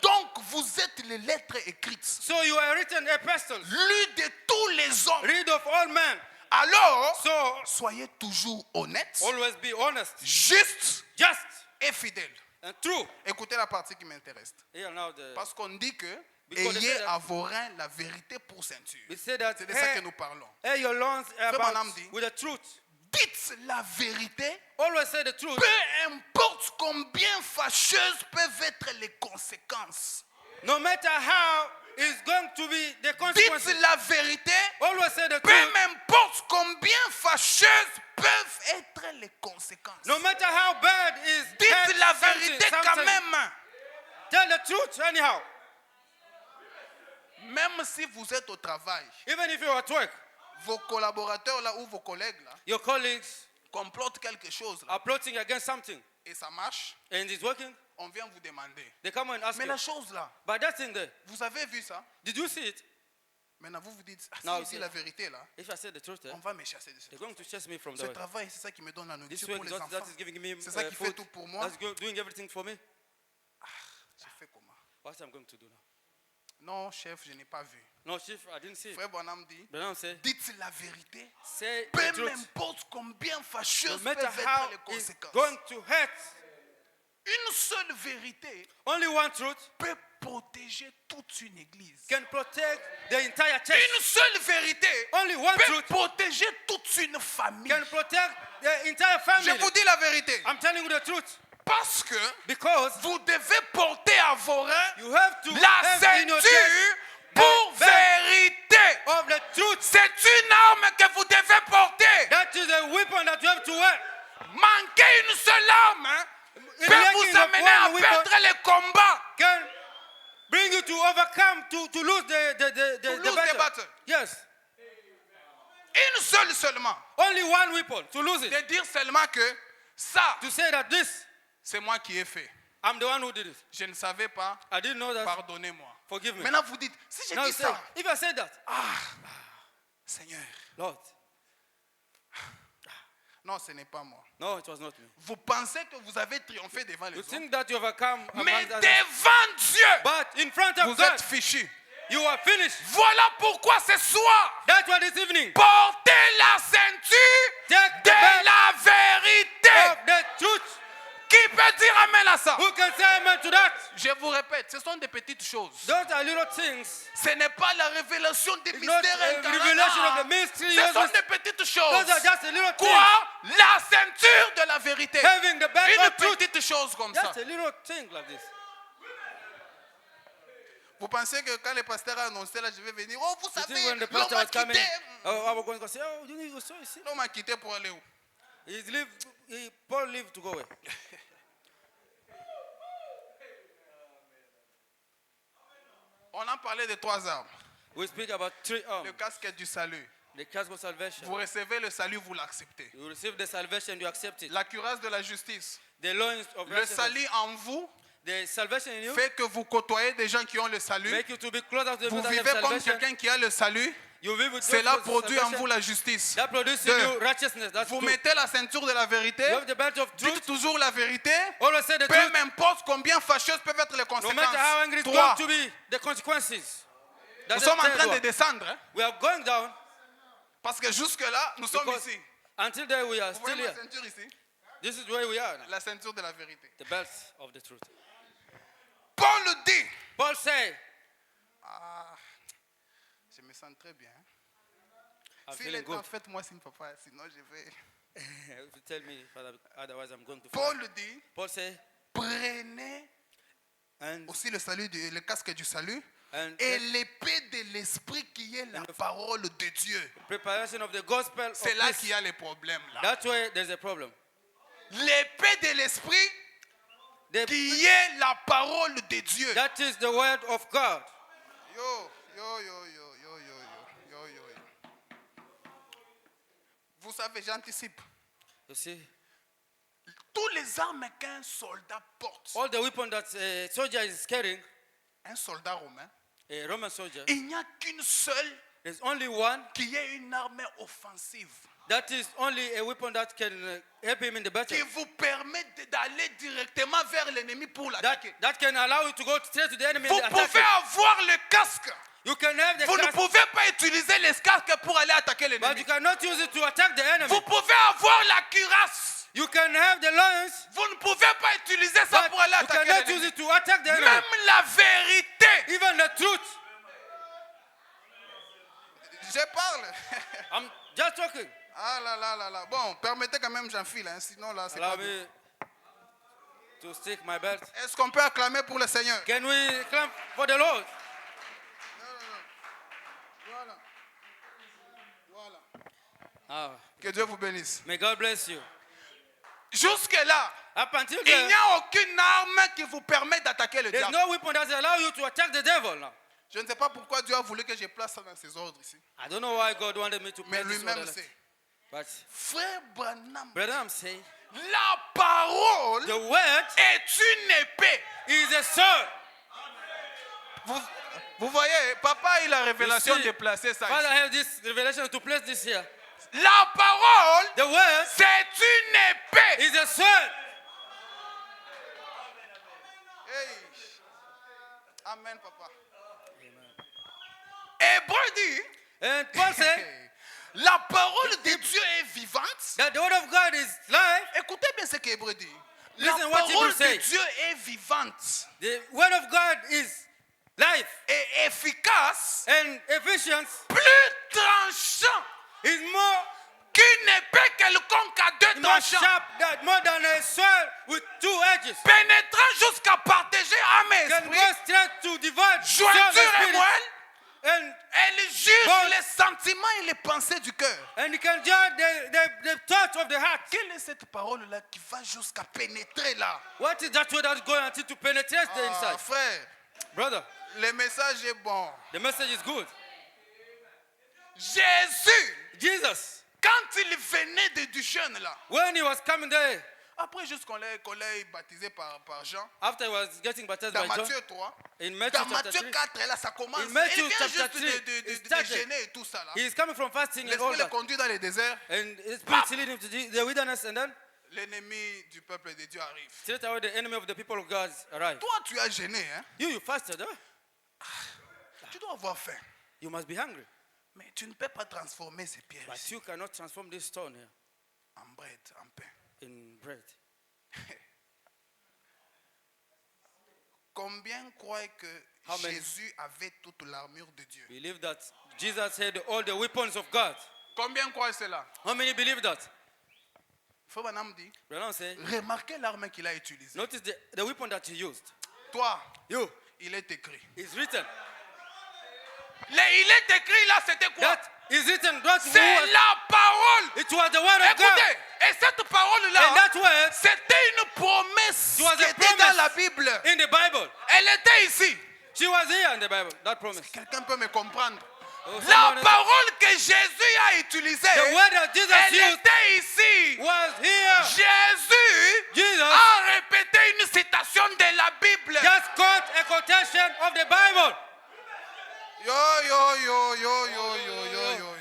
Donc vous êtes les lettres écrites, So you are written epistles. lues de tous les hommes. Read of all men. Alors, So soyez toujours honnêtes, always be honest, justes just, et fidèles. and true. Écoutez la partie qui m'intéresse. Here now the Parce qu'on dit que Because they ayez say that- à vos reins la vérité pour ceinture. we say that C'est de ça que nous parlons. hey your loins Branham about dit- with the truth. Dites la vérité, Always say the truth. peu importe combien fâcheuses peuvent être les conséquences. No matter how it's going to be the consequences. Dites la vérité, Always say the peu truth. importe combien fâcheuses peuvent être les conséquences. No matter how bad is Dites la something, vérité quand something. même. Tell the truth anyhow. Même si vous êtes au travail, Even if you're at work, vos collaborateurs là ou vos collègues là your colleagues complotent quelque chose là, are plotting against something et ça marche, and it's working, on vient vous demander. They come and ask Mais you. la chose là, But that thing there, vous avez vu ça? did you see it? Maintenant, vous vous dites, si Non, je dis c'est- la vérité là, If I say the truth, on va me chasser de ce they're going to chase me from the Ce way. travail, c'est ça qui me donne la This nourriture way, pour les that enfants. is giving me C'est ça qui fait food. tout pour moi. Doing everything for me. Je fais comment? What I'm going to do now? Non, chef, je n'ai pas vu. No, chief, I didn't see it. Frère Bonham dit, But now say, dites la vérité. say Peu the truth. m'importe combien No fâcheuses matter peuvent être how les it's conséquences. going to hurt, Une seule vérité only one truth peut protéger toute une église. can protect the entire church. Une seule vérité Only one peut truth protéger toute une famille. can protect the entire Je family. vous dis la vérité. I'm telling you the truth. Parce que Because vous devez porter à vos reins you have to la have in your chest ceinture pour the belt vérité. of the truth. C'est une arme que vous devez porter. That is a weapon that you have to wear. Manquer une seule arme hein, peut lacking vous of amener à one weapon perdre les combats. Can bring you to overcome, to lose the lose the battle. battle. Yes. Une seule seulement. Only one weapon to lose it. De dire seulement que ça, To say that this, c'est moi qui ai fait. I'm the one who did it. Je ne savais pas. I didn't know that. Pardonnez-moi. Forgive me. Maintenant, vous dites, si je Now dis say, ça, if I said that, Seigneur, Lord, non, ce n'est pas moi. no, it was not me. Vous pensez que vous avez triomphé devant les You autres, think that you overcome mais among others, devant Dieu, but in front of vous God, êtes fichus. you are finished. Voilà pourquoi ce soir, That's why this evening, portez la ceinture take the de belt la vérité. of the truth. Qui peut dire amen à ça? Who can say amen to that? Je vous répète, ce sont des petites choses. Those are little things. Ce n'est pas la révélation des It's not mystères a revelation of the incarnés. mystery. Ce sont Those des petites choses. are just a little thing. Quoi? La ceinture de la vérité. Having the belt Une of truth. petite chose comme ça. Just a little thing like this. Vous pensez que quand le pasteur a annoncé là, je vais venir. Oh, vous You savez, think when the l'homme pastor m'a was coming, quitté. I was going to say, oh, you saw, you see? L'homme m'a quitté pour aller où? Paul lived to go away. On a parlé de 3 armes. We speak about 3 arms. Le casque du salut. The casque of salvation. Vous recevez le salut, vous l'acceptez. You receive the salvation, you accept it. La cuirasse de la justice. The loins of Le righteousness. salut en vous The salvation in you fait que vous côtoyez des gens qui ont le salut. make you to be closer to the Vous people that vivez have comme salvation. quelqu'un qui a le salut. You live with Cela those produit en salvation. vous la justice. That produces in Deux. you righteousness. That's Vous two. mettez la ceinture de la vérité. You have the belt of Dites truth. toujours la vérité. Always say the Peu truth. m'importe combien fâcheuses peuvent être les No matter how angry conséquences. it's 3. going to be, the consequences. Nous That's sommes the en third train de one. descendre. Hein, We are going down parce que jusque-là, nous sommes because ici. until there we are Vous still voyez ma here. ceinture ici? This is where we are now. La ceinture de la vérité. The belt of the truth. Paul le dit. Paul said, Ah, je me sens très bien. I'm S'il feeling est temps, good. faites-moi signe, papa, sinon je vais. If you tell me, Father, otherwise I'm going to Paul fall. le dit. Paul said, Prenez and aussi le salut, le casque du salut and et l'épée de l'esprit qui est la parole de Dieu. preparation of the gospel of C'est là peace. qu'il y a les problèmes là. That's where there's a problem. L'épée de l'esprit The- qui est la parole de Dieu. that is the word of God. Yo, yo, yo, yo, yo, yo, yo, yo, yo, yo. Vous savez, j'anticipe. You see, Tous les armes qu'un soldat porte, all the weapons that a soldier is carrying, un soldat romain, a Roman soldier, il n'y a qu'une seule there's only one. qui est une arme offensive That is only a weapon that can help him in the battle. qui vous permet d'aller directement vers l'ennemi pour That, l'attaquer. that can allow you to go straight to the enemy Vous and attack pouvez him. avoir le casque. You can have the Vous ne casque, pouvez pas utiliser les casques pour aller attaquer but you l'ennemi. cannot use it to attack the enemy. Vous pouvez avoir la cuirasse. You can have the lions, Vous ne pouvez pas utiliser ça but pour aller you attaquer cannot use l'ennemi. it to attack the enemy. Même la vérité. Even the truth. Je parle. I'm just talking. Ah là là là là. Bon, permettez quand même j'enfile, hein, sinon là c'est Allow pas bien. me to stick my belt. Est-ce qu'on peut acclamer pour le Seigneur? Can we clap for the Lord? Voilà. Voilà. Ah, Que Dieu vous bénisse. may God bless you. Jusque-là, Up until il there, n'y a aucune arme qui vous permet d'attaquer le there's diable. no weapon that allow you to attack the devil now. Je ne sais pas pourquoi Dieu a voulu que je place ça dans ses ordres ici. I don't know why God wanted me to Mais play this lui-même order, sait. but Frère Branham, Brother, I'm saying La parole The word est une épée. is a sword. Vous voyez, papa a eu la révélation see, de placer ça Father, I ici. have this revelation to place this here. La parole, The word c'est une épée. is a sword. Hey. Amen, papa. Hébreu dit, And Paul said la parole de Dieu est vivante. that the word of God is life. Écoutez bien ce qu'Hébreu dit. La Listen what parole Hebrews de say. Dieu est vivante The word of God is life. et efficace, And Ephesians plus tranchant is more qu'une épée quelconque à deux tranchants, sharp than more than a sword with two edges. pénétrant jusqu'à partager âme et Can go esprit, straight to divide soul and jointure et spirit. moelle. And Elle juge Bon. les sentiments et les pensées du cœur. you can judge the thoughts of the heart. Quelle est cette parole-là qui va jusqu'à pénétrer là? What is that word that's going until to penetrate the Ah, inside? frère, Brother, le message est bon. the message is good. Jésus, Jesus, quand il venait du jeûne là, when he was coming there, après juste qu'on l'ait baptisé par Jean, after he was getting baptized dans by John, Matthieu 3, in Matthew dans chapter Matthieu 3, 4, là, ça commence. In Matthew Il vient chapter juste 3, de it started. jeûner et tout ça là. he is coming from fasting and all L'esprit le that. conduit dans le désert. And his spirit leading him to the wilderness, and then L'ennemi du peuple de Dieu arrive. straight away the enemy of the people of God arrived. Toi, tu as jeûné, hein? You fasted, huh? Tu dois avoir faim. You must be hungry. Mais tu ne peux pas transformer ces pierres But ici you cannot transform this stone here en bread, en pain. in bread. Combien croient que How many? Jésus avait toute l'armure de Dieu? Believe that Jesus had all the weapons of God. Combien croient cela? How many believe that? Frère Branham dit, Brother say, remarquez l'arme qu'il a utilisée. notice the weapon that he used. Toi, You, il est écrit. it's written. Il est écrit là, c'était quoi? That is written. That C'est was, la parole. it was the word of God. Écoutez, et cette And parole-là, that word c'était une promesse It was qui a était dans promise. la Bible. in the Bible. Elle était ici. She was here in the Bible. That promise. Quelqu'un peut me comprendre? Oh, La someone- parole que Jésus a utilisée, The word that Jesus elle used était ici. was here. Jésus Jesus a répété une citation de la Bible. just quote a quotation of the Bible. Yo, yo, yo, yo, yo, yo, yo, yo.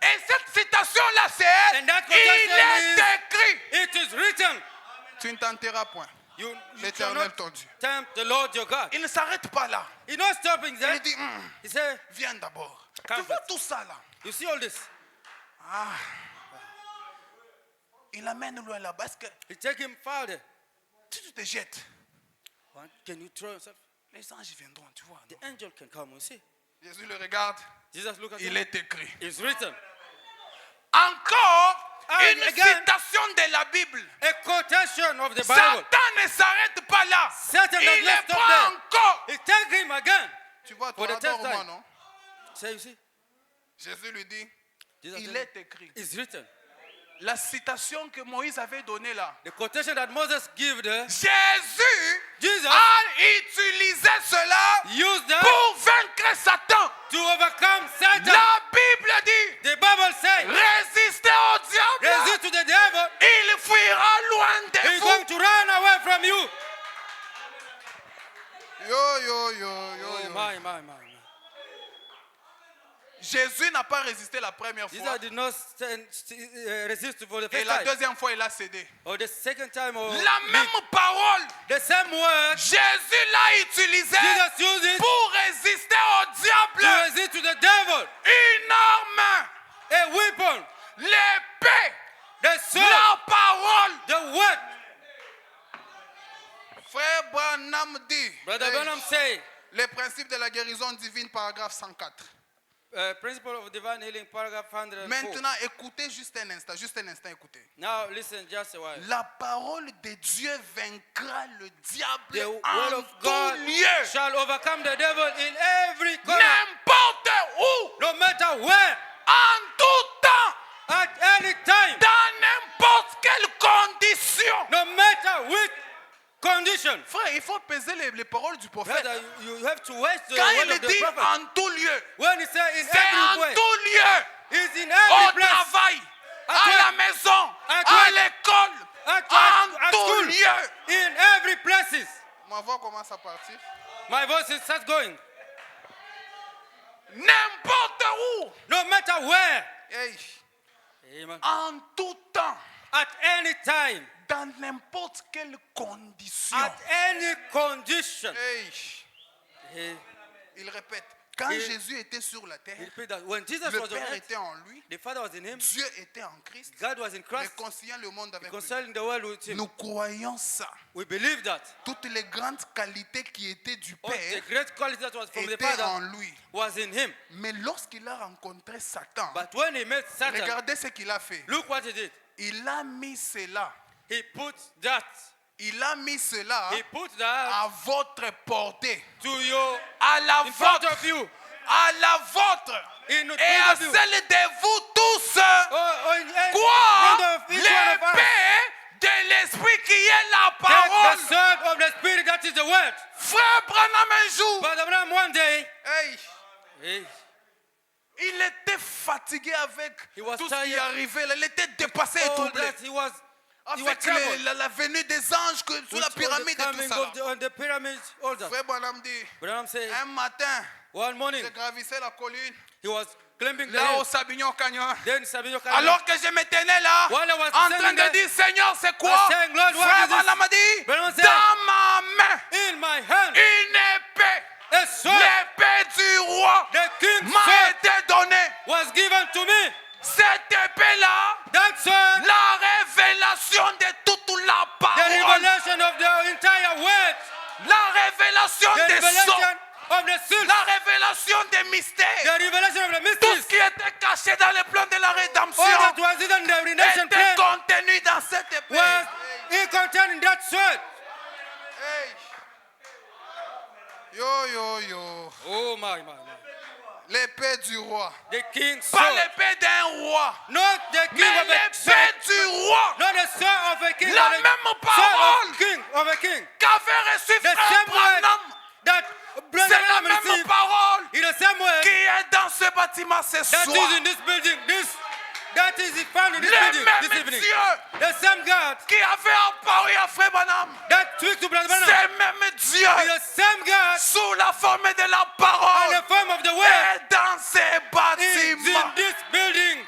Et cette citation-là, c'est elle. And that Il est quotation écrit. It is written. Tu ne tenteras point You l'Éternel cannot ton Dieu. tempt the Lord your God. Il ne s'arrête pas là. He's not stopping there. Il dit, He said, viens d'abord. Tu Come vois first. tout ça là. you see all this? Il amène loin là-bas. Est-ce que You take him farther. si tu te jettes, Can you throw yourself? les anges viendront, tu vois. The angel can come, you see. Jésus le regarde. Jesus look at Il him. est écrit. It's written. Encore And une again, citation de la Bible. A quotation of the Bible. Satan ne s'arrête pas là. Satan does Il not le stop prend there. encore. He take him again. Tu vois, For toi, the third adore-moi, time. non? Say, you see. Jésus lui dit, Jesus il said, est écrit. it's written. La citation que Moïse avait donnée là. The quotation that Moses gave there, Jésus Jesus a utilisé cela used that pour vaincre Satan. to overcome Satan. La Bible dit, The Bible says, résistez au diable, resist to the devil, il fuira loin de he's vous. going to run away from you. Yo, yo, yo, yo, Oh, yo. my. Jésus n'a pas résisté la première fois. Jesus did not resist for the Et first la time. deuxième fois, il a cédé. Or the second time. Or La même parole, the same word. Jésus l'a utilisée Jesus used it pour résister au to diable. resist to the devil. Une arme, A weapon. l'épée, The sword. la parole. The word. Frère Branham dit, Brother Branham say, les principes de la guérison divine, paragraphe 104. Principle of divine healing, paragraph 104. Maintenant, écoutez juste un instant, écoutez. Now listen just a while. La parole de Dieu vaincra le diable The word en of tout God lieu. shall overcome the devil in every corner, N'importe où, no matter where, en tout temps, at any time, dans n'importe quelle condition. no matter which condition. Frère, il faut peser les paroles du prophète. Brother, you have to waste the Quand word il of the dit prophet. en tout lieu, When he says in c'est en every way, tout lieu. it's in Au every place. travail, à la maison, à l'école, en tout lieu. in every places. Ma voix commence à partir. My voice is start going. N'importe où, No matter where, hey, amen, en tout temps, at any time, dans n'importe quelle condition. at any condition. Hey, He il répète, quand Et- Jésus était sur la terre, repeat that. When Jesus le was on Père earth, était en lui, the Father was in him, Dieu était en Christ, God was in Christ, réconciliant le monde avec lui. reconciling the world with him. Nous croyons ça. We believe that Toutes les grandes qualités qui étaient du all the Père great quality that was from the étaient Father en lui. was in him. Mais lorsqu'il a rencontré Satan, But when he met Satan, regardez ce qu'il a fait. look what he did. Il a mis cela. He put that. Il a mis cela He put that à votre portée. to your À la in front vôtre. of you. À la vôtre. In Et à front of you. celle de vous tous. In front Quoi? of each one of us. L'épée de l'esprit qui est la Take the parole. sword of the Spirit, that is the word. Frère Branham un jour. But Abraham one day, Hey, il était fatigué avec He was tout ce qui tired. arrivait. Il était dépassé et all troublé. that he was Avec troubled. la venue des anges sur with la all the pyramide et tout coming ça. of là. on the pyramid, all that. Frère Branham dit, Abraham said, un matin, one morning, je gravissais la colline, he was climbing the là au hill. Sabignon Canyon. Then Sabino Canyon, Alors que je me tenais là, While I was en train standing de there, dire, Seigneur, c'est quoi? I sang, Lord, what Frère is this? Branham a dit, Branham said, dans ma main, in my hand, une épée, a sword, l'épée du roi the king's m'a sword été donnée. was given to me. Cette épée-là, That sword, la révélation de toute la the parole, revelation of the entire word, la révélation the des revelation sons, of the seal, la révélation des mystères, the revelation of the tout mysteries, ce qui était caché dans le plan de la rédemption all that was in the redemption était plan contenu dans cette épée. was in contained in that sword. Hey. Yo, yo, yo. Oh my. L'épée du roi. The king's Pas sword. l'épée d'un roi, Not the king mais of a sword. l'épée du roi Not the sword of a king. La but the même sword parole. of king of a king. qu'avait reçu The Frère same word Branham. that C'est Brother la Branham même received. parole In the same way qui est dans ce bâtiment ce that soir. is in this building. That is found in this Le building this même evening. Dieu The same God qui avait apparu à Frère Branham, that took to Brother Branham. c'est même Dieu Is the same God sous la forme de la in parole the form of the word est dans ces is bâtiments. in this building.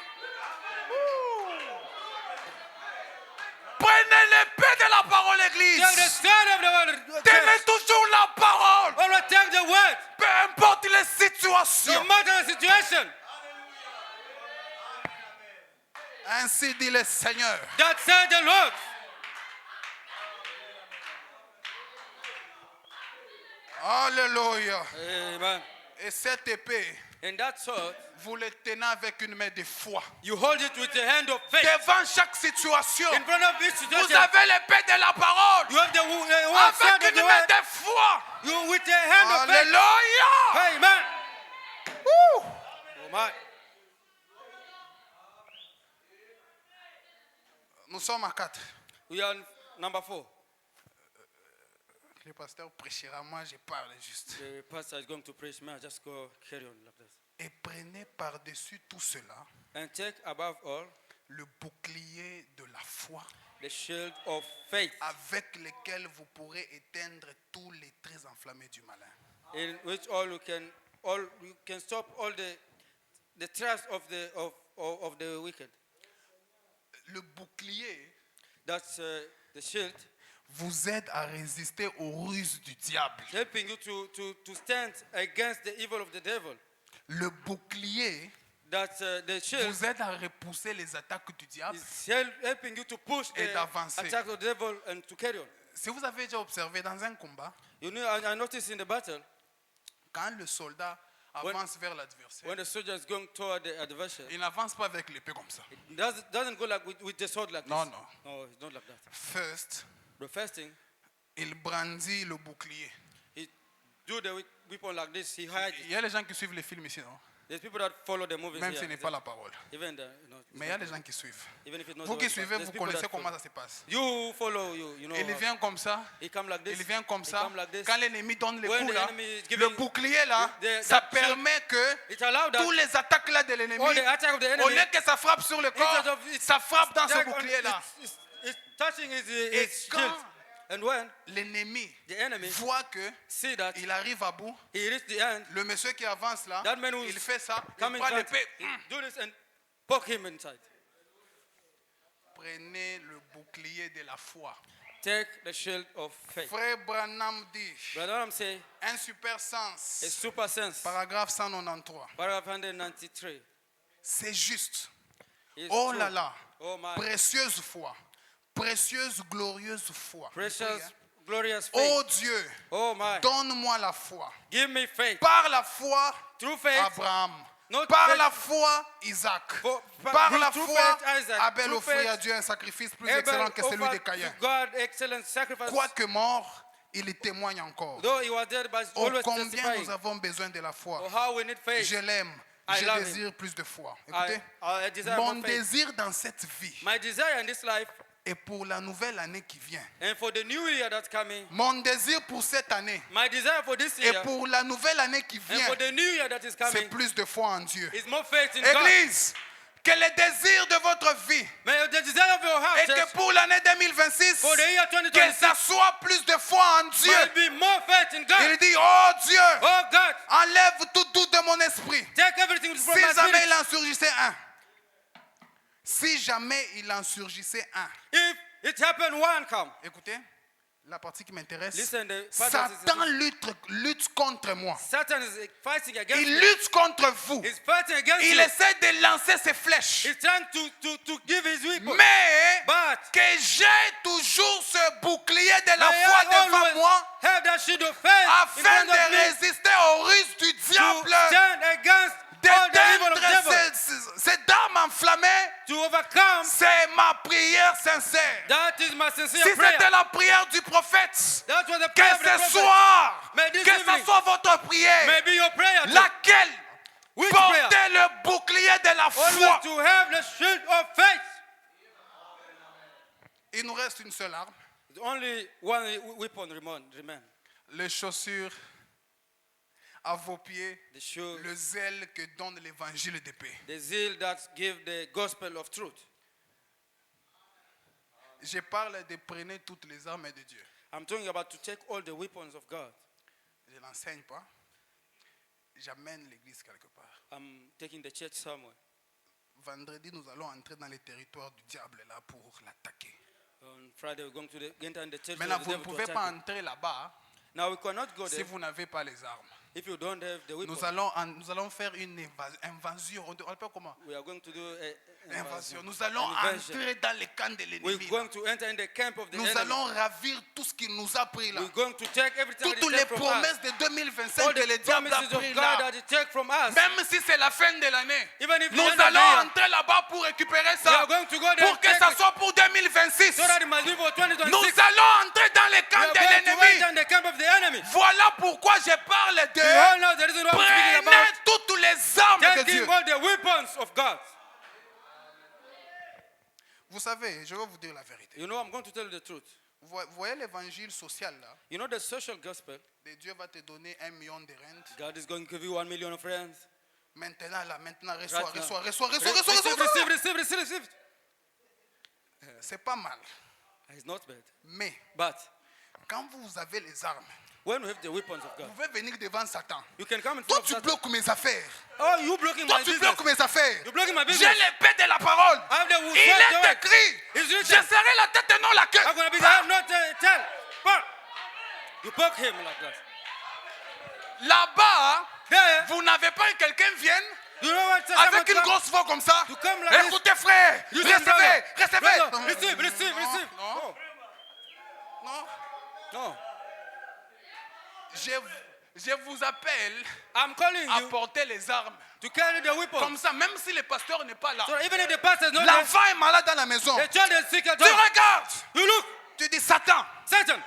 Prenez l'épée de la parole, Take the Église. sword of the word. Tenez toujours la parole, Always take the word. peu importe les situations. No matter the situation. Ainsi dit le Seigneur. That said the Lord. Alléluia. Amen. Et cette épée, And that sword, vous le tenez avec une main de foi. you hold it with the hand of faith. Devant chaque situation, In front of each vous situation, avez l'épée de la parole. you have the one sword Avec of the une main word. de foi. You with the hand of faith. Alléluia. Amen. Ouh. Oh my. Nous sommes à 4. We are number 4. Le pasteur prêchera, moi je parle juste. The pastor is going to preach. May I just go carry on like this. Et prenez par-dessus tout cela And take above all le bouclier de la foi the shield of faith, avec lequel vous pourrez éteindre tous les traits enflammés du malin. in which you can stop all the thrust of the wicked. Le bouclier That's the shield, vous aide à résister aux ruses du diable. helping you to stand against the evil of the devil. Le bouclier That's the shield vous aide à repousser les attaques du diable. is helping you to push Et the d'avancer. attack of the devil and to carry on. Si vous avez déjà observé dans un combat, You know, I noticed in the battle, quand le soldat avance vers l'adversaire, when the soldier is going toward the adversary, il n'avance pas avec l'épée comme ça. it doesn't go like with the sword like No, this. no. No, it's not like that. First, The first thing, il brandit le bouclier. he do the weapon like this, he hides Il it. y a les gens qui suivent les films ici, non? There's people that follow the movies Même here. s'il n'est pas la parole. Even the, Mais il y a des gens qui suivent. even if it's not Vous the qui word, suivez, there's vous people connaissez that comment follow. ça se passe. You follow, you know. Il how- vient comme ça. He come like this. Il vient comme he ça. come like this. Quand l'ennemi donne les When coups the là, enemy is le giving bouclier là, the- ça that permet que It allowed that tous les attaques là de l'ennemi, all the attack of the au enemy, lieu que ça frappe sur le corps, instead of it- ça frappe dans ce attack on- bouclier là. it's touching his Et shield. quand And when l'ennemi the enemy voit que see that il arrive à bout, he reached the end, le monsieur qui avance là, that man who's il fait ça, il come prend inside, l'épée. do this and poke him inside. Prenez le bouclier de la foi. Take the shield of faith. Frère Branham dit, Brother, I'm saying un super a sens, super sense. paragraphe 193. Paragraph 193. C'est juste. It's Oh true. là là, Oh my. précieuse foi, précieuse, glorieuse foi. Precious, Hein? glorious faith. Oh Dieu, Oh my. donne-moi la foi. Give me faith. Par la foi, Through faith. Abraham. Not Par faith. la foi, Isaac. Par Par la through foi, faith, Isaac. Abel Through offrit à faith, Dieu un sacrifice plus Abel excellent que celui de offered Caïn. to God excellent sacrifice. Quoique mort, il y témoigne encore. Though he was dead, but Oh, always combien testifying. nous avons besoin de la foi. Oh, how we need faith. Je l'aime. I Je love him. désire plus de foi. Écoutez, I desire mon more faith. désir dans cette vie My desire in this life et pour la nouvelle année qui vient. and for the new year that's coming, Mon désir pour cette année my desire for this et year pour la nouvelle année qui and vient, for the new year that is c'est coming plus de foi en Dieu. is more faith in God. Église, que le désir de votre vie May the desire of your heart, et church, que pour l'année 2026, for the year que 2026, ça soit plus de foi en Dieu. might be more faith in God. Il dit, oh Dieu, Oh God, enlève tout doute de mon esprit. take everything from Si my jamais spirit. il en surgissait un, si jamais il en surgissait un, If it happened, one come. écoutez, la partie qui m'intéresse, Listen, the part that is- Satan lutte contre moi. Satan is fighting against Il me. lutte contre vous. He's fighting against Il you. essaie de lancer ses flèches. He's trying to give his weapon. Mais But que j'ai toujours ce bouclier de la may foi I devant always moi have that shield of faith in afin front de of me résister aux ruses du to diable, stand against all the evil of d'éteindre devil, cette arme enflammée. to overcome. C'est ma prière sincère. That is my Si sincere prayer. c'était la prière du prophète, That was the que prayer of the ce prophet. soir, May this que ce evening, soit votre prière, Maybe your prayer too. laquelle Which portez prayer? le bouclier de la foi. Always to have the shield of faith. Il nous reste une seule arme, There's only one weapon remain. les chaussures à vos pieds, The shoe, le zèle que donne l'évangile de paix. the zeal that give the gospel of truth. Je parle de prenez toutes les armes de Dieu. I'm talking about to take all the weapons of God. Je ne l'enseigne pas. J'amène l'église quelque part. I'm taking the church somewhere. Vendredi, nous allons entrer dans les territoires du diable là pour l'attaquer. On Friday, we're going to enter in the church. Maintenant, of the vous ne devil to pouvez attack pas you. entrer là-bas Now we cannot go si there vous n'avez pas les armes. if you don't have the weapons. Nous allons faire une invasion. On appelle comment? We are going to do a Invasion. Nous allons invasion. entrer dans les camps de We're l'ennemi. going to enter in the camp of the Nous enemy. allons ravir tout ce qu'il nous a pris là. We're going to take everything that Toutes he les took from promesses us. de All 2025 que le the diable a promises of pris God là. that he took from us. Même si c'est la fin de l'année, Even if nous the end of the allons year, entrer là-bas pour récupérer we ça. are going to go there Pour and que take ça it, soit pour 2026. so that it must be for 2026. Nous allons entrer dans les We camps are de going to enter l'ennemi. in the camp of the enemy. Voilà pourquoi je parle You de all know the reason why I'm speaking prenez about toutes les armes de taking Dieu. all the weapons of God. Vous savez, je vais vous dire la vérité. You know, I'm going to tell you the truth. Vous voyez l'évangile social là, You know the social gospel, de Dieu va te donner 1 million de rentes. God is going to give you 1 million of friends. Maintenant là, maintenant reçois, Right now. reçois, reçois, reçois, Receive, reçois, reçois, reçois. receive. C'est pas mal. It's not bad. Mais But quand vous avez les armes, when we have the weapons of God, vous pouvez venir devant Satan. you can come and Toi, talk tu to bloques mes affaires. Oh, you blocking Toi, my tu business. bloques mes affaires. You're blocking my J'ai business. l'épée de la parole. I have the Il sword, est the word. écrit. It's Je written. serai la tête et non la queue. I'm going to be the head, not the tail. But you poke him like that. Là-bas, There, vous n'avez pas eu quelqu'un vienne you know what? avec une grosse voix comme ça. You come like this. Écoutez frère, You say, recevez, brother, recevez. brother, Non, receive, non, receive, non, receive. Non, Oh, non. no. Je vous appelle I'm calling à you porter les armes. to carry the weapon. Comme ça, même si le pasteur n'est pas là. So even if the pastor is not there, L'enfant est malade dans la maison. the child is sick at Tu home. regardes. You look, Tu dis, Satan, Satan,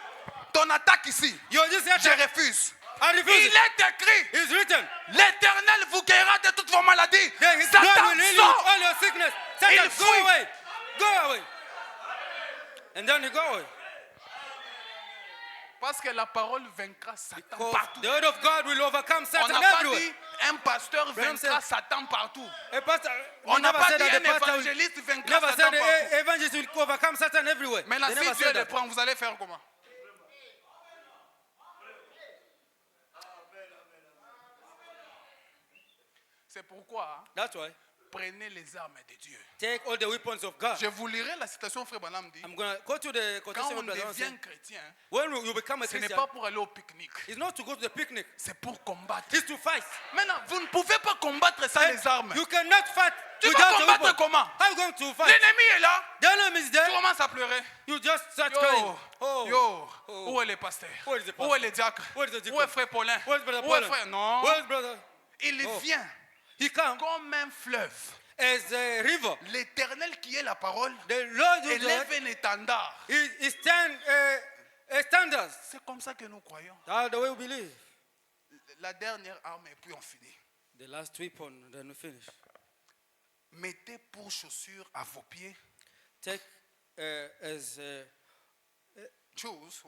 ton attaque ici, you're just je here. refuse. I refuse Il it. est écrit. It's written. L'Éternel vous guérira de toutes vos maladies. That his Satan God will heal you of sort. all your sickness. Satan, Il go fuit. away. Go away. And then you go away. Parce que la parole vaincra Satan Because partout. the word of God will overcome On Satan n'a pas everywhere. dit un pasteur Branham vaincra said- Satan partout. A pastor, On they n'a never pas said dit that the un pastor will, évangéliste vaincra never Satan said the partout. evangelist will overcome Satan everywhere. Maintenant, They si never Dieu said le that. prend, vous allez faire comment? C'est pourquoi That's why prenez les armes de Dieu. take all the weapons of God. Je vous lirai la citation Frère Branham dit. I'm going to go to the Quand quotation on of Brother Branham devient said, chrétien, when you become a ce n'est Christian, pas pour aller au pique-nique. it's not to go to the picnic. C'est pour combattre. It's to fight. Maintenant, vous ne pouvez pas combattre sans les armes. You cannot fight Tu vas without a combattre weapon. comment? How are you going to fight? L'ennemi est là. The enemy is Tu there. commences à pleurer. You just start crying. Yo, Oh. yo, Oh. où est le pasteur? Where is the pastor? Où est le diacre? Where is the deacon? Où est frère Paulin? Where's Brother Où est Paul? frère? Non. Where's brother? Il Oh. vient He comes comme un fleuve. as a river. L'Éternel qui est la parole The Lord is élève there. un étendard. He stand a standard. C'est comme ça que nous croyons. That's the way we believe. La dernière arme et puis on finit. The last weapon, then we finish. Mettez pour chaussures à vos pieds. Take as Shoes,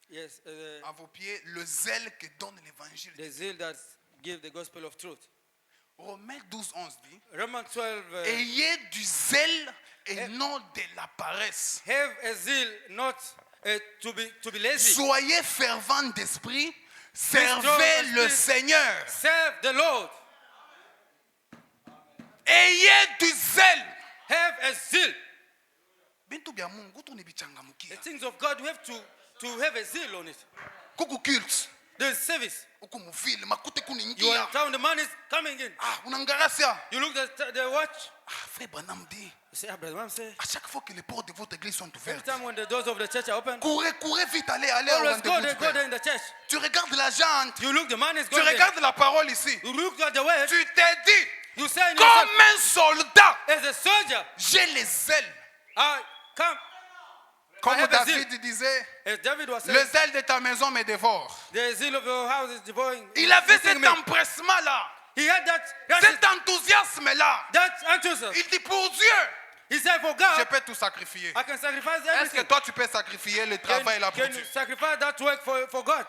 yes à vos pieds le zèle que donne l'évangile. the zeal that give the gospel of truth. Romains 12, 11 dit Romans 12. ayez du zèle et non de la paresse. Have a zeal, not to be lazy. Soyez fervents d'esprit, strong servez in le spirit. Seigneur. Serve the Lord. Ayez du zèle. Have a zeal. Bintu bya Mungu tunibichangamukia. The things of God, we have to have a zeal on it. Kuku kilt. The service. Uku muvile makute You are kuningia. in town, the man is coming in. Ah, unangarasia. You look at the watch. Ah, frère Branham dit You say, brother, man, say, à chaque fois que les portes de votre église sont every ouvertes, time when the doors of the church are open, courez vite, allez au always go rendez-vous there, du go Père. there in the church. Tu regardes la jante, You look, the man is tu going there. regardes la parole ici. You look at the word. Tu te dis, You say in yourself, comme un soldat, as a soldier, j'ai les ailes. I come. Comme I have a David disait, As David was saying, le zèle de ta maison me dévore. the zeal of your house is devouring. Il avait eating cet me. empressement-là, He had cet enthousiasme-là. that enthusiasm. Il dit, pour Dieu, He said, for je God, peux tout sacrifier. I can sacrifice Est-ce que everything. toi, tu peux sacrifier le travail là pour Can Dieu? you sacrifice that work for God?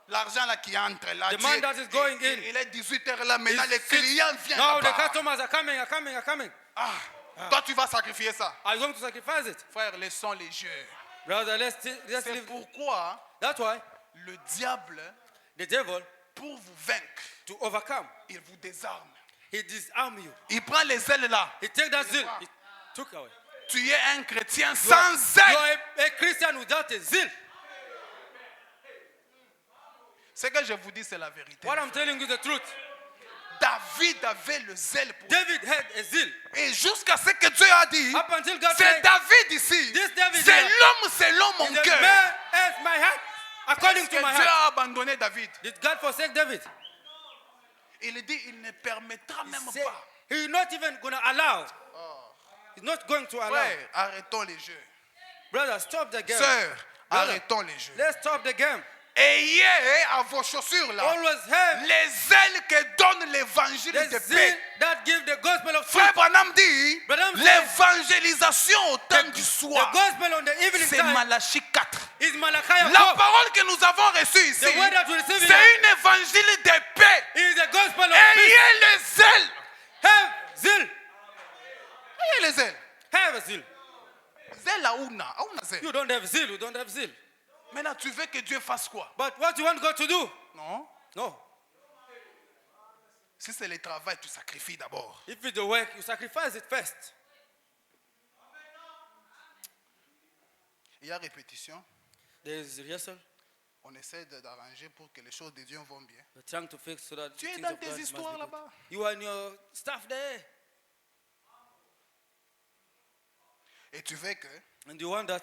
L'argent là qui entre là, The tu man es- that is going in. il est 18h là, maintenant It's les six- clients viennent Now the là-bas. customers are coming. Ah, toi, tu vas sacrifier ça. Are you going to sacrifice it? Frère, laissons les jeux. Brother, let's C'est leave. pourquoi That's why le diable, the devil, pour vous vaincre, to overcome, il vous désarme. he disarm you. Il prend les ailes là. He take that zeal. He took away. Tu es un chrétien You sans are zèle. a Christian without a zeal. Ce que je vous dis, c'est la vérité. What I'm telling you the truth. David avait le zèle pour David had a zeal. Et jusqu'à ce que Dieu a dit, Up until God c'est said, David ici. This David C'est here l'homme selon mon the cœur. man has my heart, according Est-ce to que my Dieu heart. a abandonné David? Did God forsake David? Il dit, il ne permettra He même said, pas. he's not even going to allow. He's not going to allow. Frère, arrêtons les jeux. Brother, stop the game. Sœur, Brother, arrêtons les jeux. let's stop the game. Ayez à vos chaussures là Always have les ailes que donne l'évangile the de zeal paix. that give the gospel of truth. Frère Branham dit, Branham said, l'évangélisation au temps du The soir, gospel on the evening c'est time Malachie 4. is Malachi La 4. parole que nous avons reçue ici, The word that we receive in c'est une évangile de paix. is the gospel of peace. Ayez les ailes. Have zeal. Ayez les ailes. Have a zeal. Zèle à una zèle. You don't have zeal. You don't have zeal. Maintenant, tu veux que Dieu fasse quoi? But what you want God to do? Non. No. Si c'est le travail, tu sacrifies d'abord. If it's the work, you sacrifice it first. Il y a répétition. There is rehearsal. On essaie d'arranger pour que les choses de Dieu vont bien. We're trying to fix so that Tu es things dans of tes God must histoires be good. là-bas. You are in your stuff there. Et tu veux que, And you want that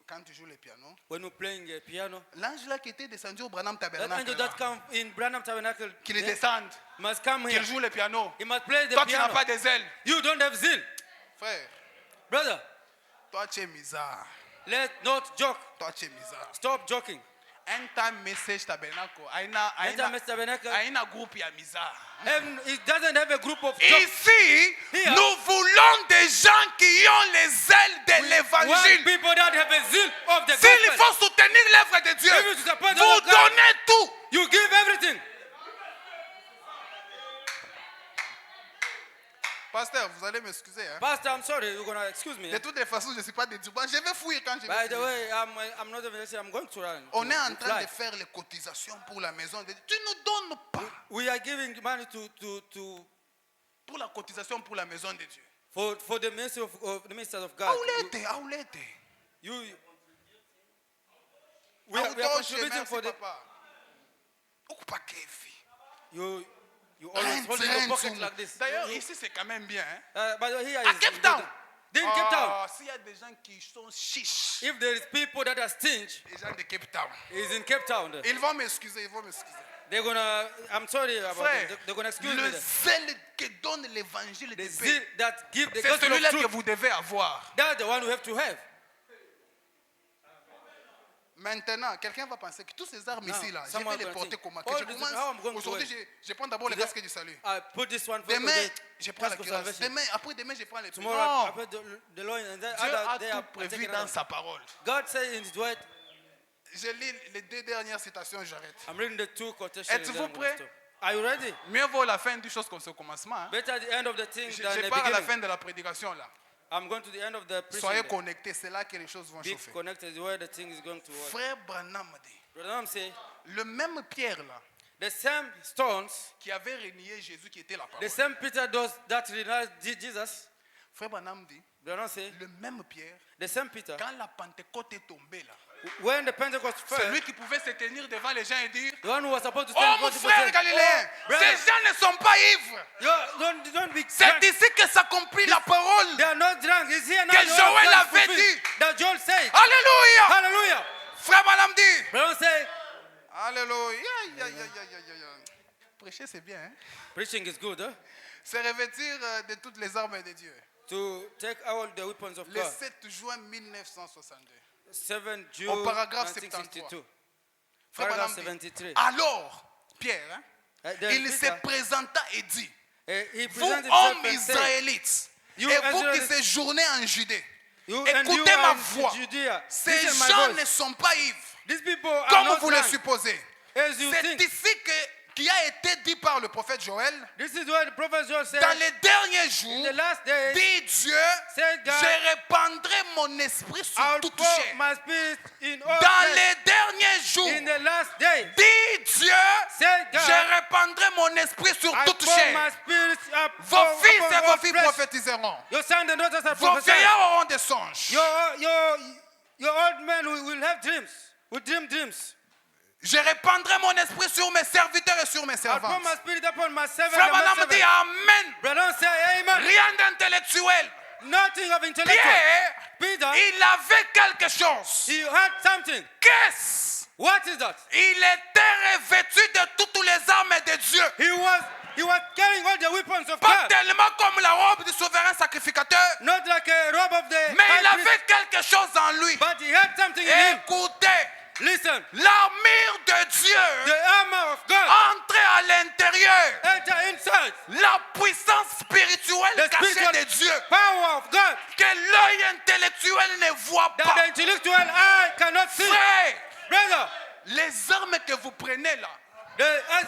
quand tu joues le piano, when you're playing a piano, l'ange là qui était descendu au Branham that Tabernacle, angel là, that come in Branham Tabernacle qu'il there, descende, must come here. qu'il joue le piano. He must play the Toi, tu n'as piano. pas des ailes. You don't have zeal. Frère, Brother, toi, tu es misère. let's not joke. Toi, tu es misère. Stop joking. Un temps message tabernacle. Aina Enter Tabernacle. aina groupe ya mizaa. Heaven, it doesn't have a group of jokes. Ici, Here. nous voulons des gens qui ont les ailes de Want l'évangile. people that have a zeal of the S'il gospel. faut soutenir l'œuvre de Dieu, If you support the vous word of God, donnez tout. You give everything. Pasteur, vous allez m'excuser. Hein? Pastor, I'm sorry, you're gonna excuse me. De toutes les façons, je ne suis pas de Durban. Je vais fouiller quand je vais By the fouiller. way, I'm not even saying I'm going to run. On est en to train fly. de faire les cotisations pour la maison de Dieu. Tu ne donnes pas We are giving money to pour la cotisation pour la maison de Dieu. for the ministry of the ministers of God. Aoulete, aoulete. We are contributing for the you always hold in your pocket like this. D'ailleurs, ici, c'est quand même bien. Hein? But here À is Cape Town. in Cape Town. S'il y a des gens qui sont chiches, If there is people that are stingy, les gens de Cape Town, is in Cape Town. there. ils vont m'excuser, ils vont m'excuser. They're gonna. I'm sorry about Frère, that. They're gonna excuse le me. there. zèle que donne l'évangile de The paix, zeal that give the c'est gospel celui-là of que truth. vous devez avoir. That's the one we have to have. Maintenant, quelqu'un va penser que tous ces armes Now, ici, là, je someone vais les gonna porter think, comment? oh, Que je this is commence. how I'm going to Aujourd'hui, work. je prends d'abord le Today, casque du salut. I put this one for Demain, today. je prends la Casque of cuirasse. salvation. Demain, après demain, je prends les pieds. Tomorrow I Non, put the loin and then Dieu other a day tout I prévu take it dans out. sa parole. God said in His word. Je lis les deux dernières citations, j'arrête. I'm reading the two quotations. and then Êtes-vous I'm gonna prêts? stop. Are you ready? Mieux vaut la fin du chose comme ce commencement. Hein. Better at the end of the thing Je than the pars à la beginning. fin de la prédication là. I'm going to the end of the Soyez preaching. connectés, c'est là que les choses vont Be chauffer. connected where the thing is going to work. Frère Branham dit, Brother Nam say, le même Pierre là, the same stones, qui avait renié Jésus qui était la the parole. same Peter does that renounced Jesus. Frère Branham dit, Brother Nam say, le même Pierre, the same Peter. quand la Pentecôte est tombée là, When the Pentecost fell, celui qui pouvait se tenir devant les gens et dire, the one who was supposed to oh stand mon before frère said, Galiléen, "Oh, brother, ces gens ne sont pas ivres. don't be C'est drunk. ici que s'accomplit la parole They are not drunk. It's here now. que the word of Joël God is avait fulfilled. dit. That Joel said. Alléluia. Hallelujah. Frère Branham dit, Brother say, Alléluia. Ya. Prêcher c'est bien. Hein? preaching is good, huh? C'est revêtir de toutes les armes de Dieu. To take all the weapons of Le God. 7 juin 1962. 7 June Au paragraphe 1962. Frère Paragraph Branham dit, 73. alors, Pierre, hein, Then il se Peter, présenta et dit, he vous presented hommes himself and said, israélites, You et vous qui Israelites, séjournez en Judée, you écoutez ma are in voix. Judea. Ces Listen my gens voice. ne sont pas ivres, These people are comme not vous le drunk, supposez. as you C'est think. ici qui a été dit par le prophète Joël, This is what the prophet Joel said. dans les derniers In jours, the last days, dit Dieu, said God, je répandrai mon esprit sur I'll toute pour chair. my spirit in all Dans flesh. les derniers jours, In the last days, dit Dieu, said God, je répandrai mon esprit sur I toute pour chair. my spirit up Vos upon fils et all vos filles flesh. prophétiseront. Your sons and daughters are Vos prophesying. vieillards auront des songes. Your old men will have dreams. Will dream dreams. Je répandrai mon esprit sur mes serviteurs et sur mes I'll pour servantes. my spirit upon my servant Frère and my Branham dit servant. Amen. Brother, say amen. Rien d'intellectuel. Nothing of intellectual. Pierre, Peter, il avait quelque chose. he had something. Qu'est-ce? What is that? Il était revêtu de toutes les armes de Dieu. He was carrying all the weapons of Pas God. tellement comme la robe du souverain sacrificateur, Not like a robe of the mais il high priest, avait quelque chose en lui. but he had something in him. Écoutez, Listen, l'armure de Dieu the armor of God entrait à l'intérieur. enter inside. La puissance spirituelle The cachée spiritual de Dieu power of God que l'œil intellectuel ne voit that pas. the intellectual eye cannot see. Frère, Brother, les armes que vous prenez là, the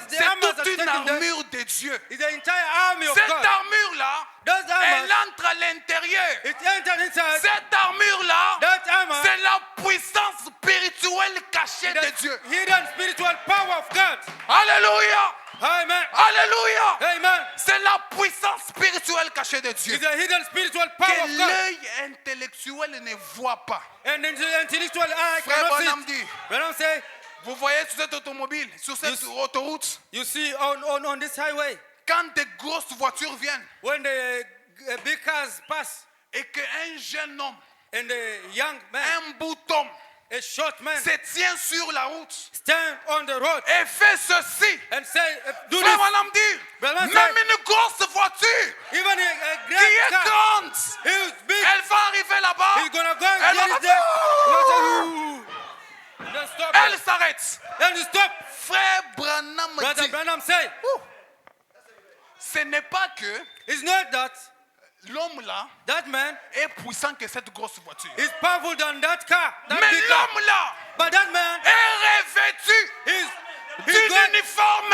c'est armor toute une that's taken there armure de Dieu. is the entire army of Cette God. armure-là, Those elle armors, entre à l'intérieur. it entered inside. Cette armure-là, That armor c'est la puissance spirituelle cachée de Dieu. the hidden spiritual power of God. Alléluia! Amen. Alléluia! Amen. C'est la puissance spirituelle cachée de Dieu. It's the hidden spiritual power Que of God. l'œil intellectuel ne voit pas. And the intellectual eye Frère cannot see Branham it. dit, Brother say, vous voyez sur cette automobile, sur cette autoroute, you see on this highway, quand des grosses voitures viennent when the big cars pass et qu'un jeune homme, and the young man, un bouton, a short man, se tient sur la route stand on the road et fait ceci. and say, do Frère this. Branham dit, Brother même say, une grosse voiture even a qui great est car, grande, he's big, elle va arriver là-bas. he's gonna go Elle and get va it there. faire- He'll say, "Ooh." Just stop. Elle s'arrête. Then you stop. Frère Branham Brother dit, Branham said, ce n'est pas que it's not that l'homme là that man est puissant que cette grosse voiture. is powerful than that car. That Mais big car. l'homme là But that man est revêtu he's d'une got uniforme.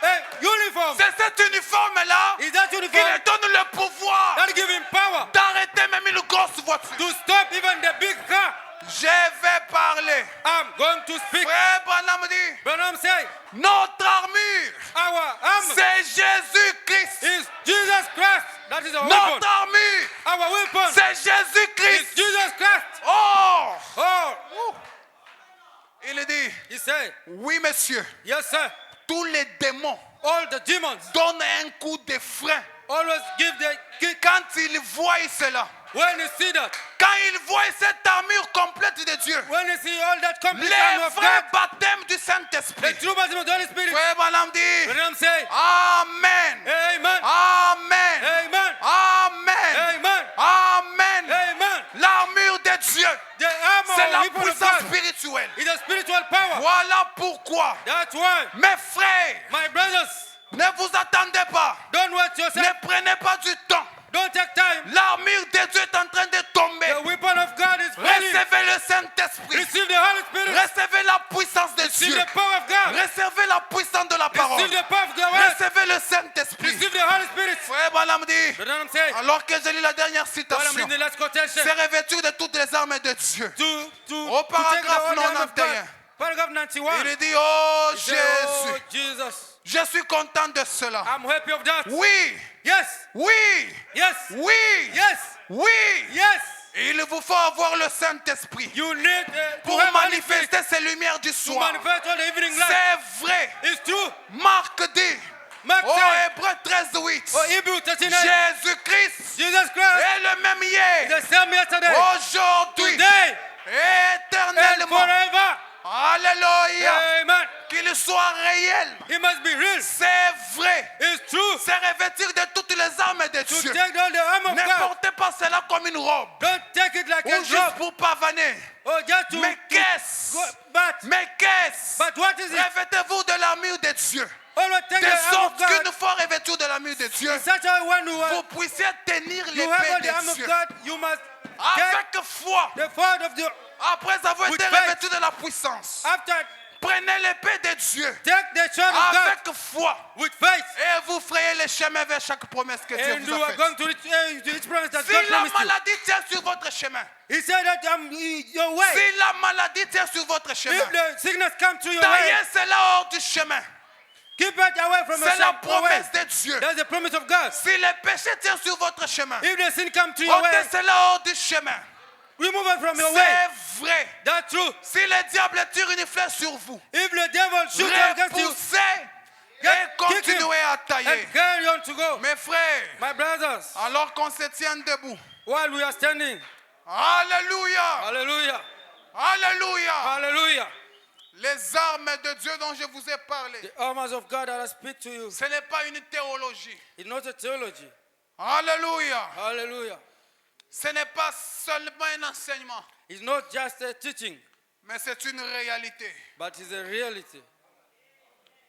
a uniform. C'est cet uniforme là Is that qui uniform lui donne le pouvoir that give him power d'arrêter même une grosse voiture. to stop even the big car? Je vais parler. I'm going to speak. Frère Branham dit, Branham say, notre armure, our armor c'est Jésus-Christ. is Jesus Christ. That is our Notre weapon. armure, Our weapon c'est is Jésus-Christ. Jesus Christ. Oh, Oh, il dit, he said, oui monsieur, yes sir. tous les démons All the demons donnent un coup de frein always give the kick quand ils voient cela. when you see that. Quand ils voient cette armure complète de Dieu, When you see all that complete les armor of vrais God, baptêmes du the Saint-Esprit. true baptism of the Holy Spirit. Frère Branham dit, Branham say, Amen, Amen, Amen, Amen, Amen, Amen, Amen. Amen. L'armure de Dieu, The armor c'est of la people of puissance God spirituelle. is a spiritual power. Voilà pourquoi, That's why, mes frères, my brothers, ne vous attendez pas, don't wait yourself. ne prenez pas du temps. Don't take time. L'armure de Dieu est en train de tomber. The weapon of God is ready. Recevez le Saint-Esprit. Receive the Holy Spirit. Recevez la puissance de Receive Dieu. the power of God. Recevez la puissance de la parole. Receive the power of the word. Recevez le Saint-Esprit. Receive the Holy Spirit. Frère Branham dit, Branham said, alors que je lis la dernière while I'm citation, reading the last quotation, c'est revêtu de toutes les armes de Dieu. to Au take the paragraphe whole armor of 91, God. Paragraph 91. il dit, oh He said, oh, Jésus, Jesus, je suis content de cela. I'm happy of that. Oui, Yes, oui, yes, oui, yes, oui. yes. Il vous faut avoir le Saint-Esprit You need to pour have Holy Spirit manifester ces lumières du to soir. manifest all the evening light. C'est vrai. It's true. Marc dit, Mark oh said, Hébreu 13:8, oh, Hebrew 39, Jésus-Christ Jesus Christ est le même hier, the same yesterday, aujourd'hui, today, and éternellement. forever. Alléluia. Amen. Qu'il soit réel. It must be real. C'est vrai. It's true. C'est revêtir de toutes les armes de To Dieu. take all the armor of Ne God. portez pas cela comme une robe Don't take it like ou a juste job. pour pavaner. Oh, just to. Mais qu'est-ce? Mais qu'est-ce? But what is it? Revêtez-vous de l'armure de Dieu. Always take De the armor sorte of God. qu'une fois revêtu de l'armure de Dieu, In such a way, when vous puissiez tenir you have all the l'épée armor de of Dieu. God, you must take Avec foi, the sword of the. après avoir With été faith. revêtu de la puissance, After, prenez l'épée de Dieu. take the sword of God Avec foi. with faith. Et vous frayez les chemins vers chaque promesse que Dieu And vous you a are faite. going to reach promise that Si God la promised you. maladie tient sur votre chemin, He said that your way. si la maladie tient sur votre chemin, If the sickness comes to your taillez way, cela hors du chemin. keep it away from C'est la your way. promesse de Dieu. That's the promise of God. Si le péché tient sur votre chemin, If the sin comes to your way, ôtez cela hors du chemin. remove it from your way. C'est vrai. That's true. Si le diable tire une flèche sur vous, If the devil shoots against you, repoussez et kick him continuez à tailler. and carry on to go. Mes frères, My brothers, alors qu'on se tient debout, while we are standing, Alléluia, hallelujah, Alléluia, hallelujah, les armes de Dieu dont je vous ai parlé, the armors of God that I speak to you, ce n'est pas une théologie. it's not a theology. Alléluia, Hallelujah. ce n'est pas seulement un enseignement, It's not just a teaching, mais c'est une réalité. but it's a reality.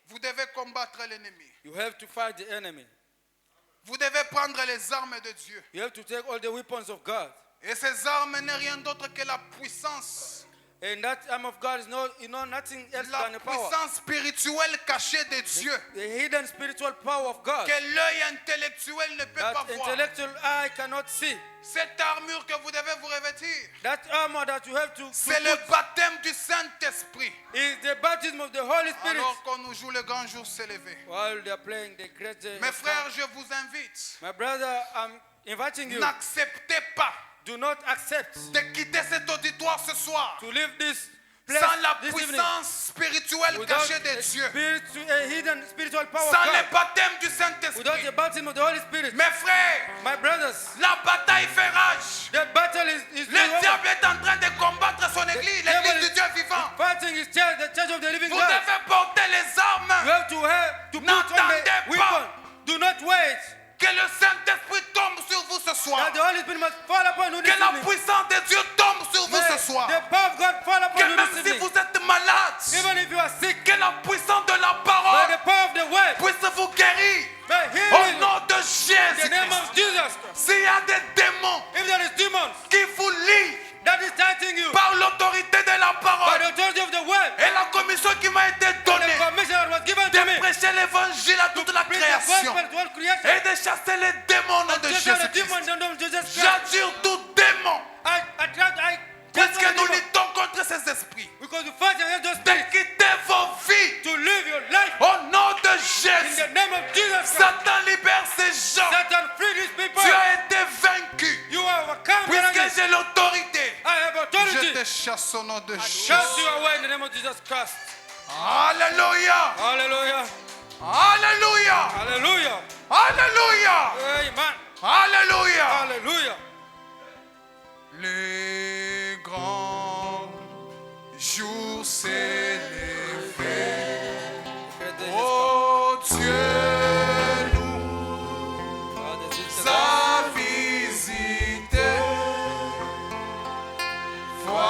Vous devez combattre l'ennemi. You have to fight the enemy. Vous devez prendre les armes de Dieu. You have to take all the weapons of God. Et ces armes n'est rien d'autre que la puissance. And that arm of God is nothing else La than the power. puissance spirituelle cachée de Dieu. The hidden spiritual power of God. Que l'œil intellectuel ne peut pas That voir. intellectual eye cannot see. Cette armure que vous devez vous revêtir, That armor that you have to c'est le baptême du Saint-Esprit. is the baptism of the Holy Spirit. Alors qu'on nous joue le grand jour s'élever. While they are playing the great day. Mes frères, je vous invite. My brother, I'm inviting you. N'acceptez pas Do not accept de quitter cet auditoire ce soir to leave this place sans la this evening puissance spirituelle without cachée de Dieu. a hidden spiritual power Sans of le God. baptême du Without Saint-Esprit. the baptism of the Holy Spirit. Mes frères, My brothers, la bataille fait rage. the battle is Le diable est en train de combattre son église, l'église du Dieu vivant. fighting his church, the church of the living Vous God. devez porter les You armes. have to put on N'attendez the pas. weapon. Do not wait. Que le Saint-Esprit tombe sur vous ce soir. That the Holy Spirit must fall upon you this Que la evening. puissance de Dieu tombe sur vous May ce soir. the power of God fall upon Que you même this si evening. vous êtes malade, Even if you are sick, que la puissance de la by parole the power of the word, puisse vous guérir. by Au healing, nom de in Jésus. the name of Jesus Christ. S'il y a des démons If there is demons qui vous lient that is fighting you par l'autorité de la by parole the authority of the word, et la commission qui m'a été and donnée the commission that was given to me, de prêcher l'évangile à toute la preach the création gospel to all creation, et de chasser les démons au nom de just out the Jésus-Christ. demons in the name of Jesus Christ. J'attire tout démon I puisque nous luttons contre ces esprits because you fight against those de spirits quitter vos vies to live your life au nom de in Jésus. the name of Jesus Christ. Satan libère ces gens. Satan, free these people. Tu as été vaincu You are overcome. puisque j'ai l'autorité. I have Je authority. te chasse au nom de Cast Jésus. you away in the name of Jesus Christ. Alléluia. Hallelujah. Alléluia. Hallelujah. Alléluia. Amen. Alléluia. Hallelujah. Les grands jours s'est levé. Oh Dieu, nous a visité.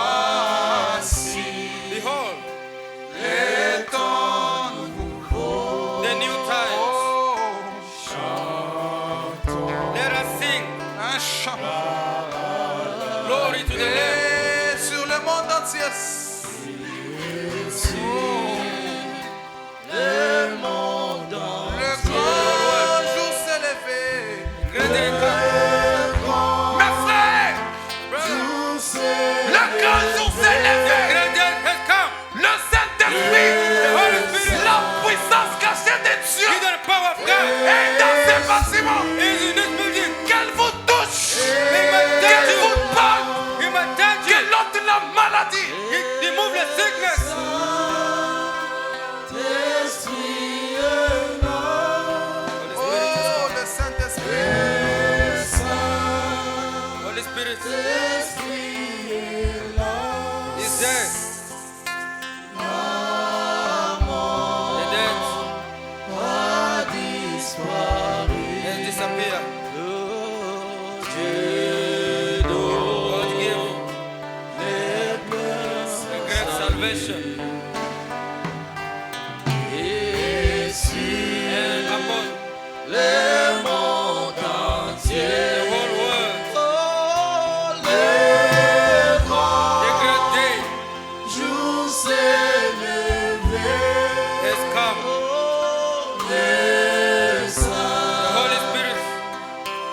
Voici Behold, les temps nouveaux. the new times. Oh, Let us sing un chant. glory to the Lamb. Et sur le monde entier. Le grand jour s'est levé. Great day come. Mes frères, le grand jour s'est levé. Great day has come. Le Saint-Esprit, Holy Spirit, la puissance cachée de Dieu give the power of God. est dans ces bâtiments. Is in this building. Qu'elle vous touche, He might touch qu'elle you. vous parle, He might touch you. qu'elle ôte la maladie. He remove the sickness. Oh, le Saint-Esprit. Holy Spirit is there. The dead has disappeared. God give a great salvation. And upon the whole world, the great day has come. The Holy Spirit is there.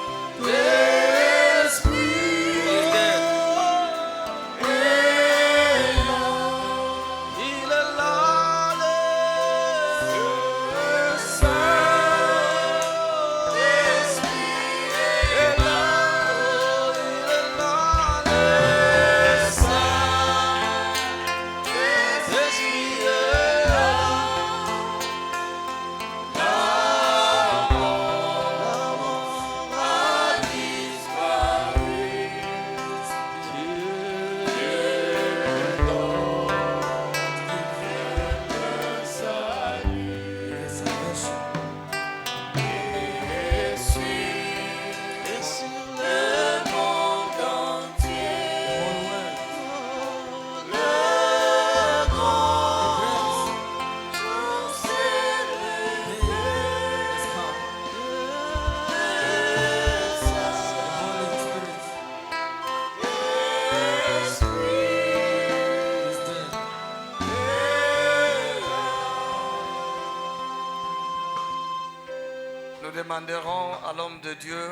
Nous demanderons à l'homme de Dieu,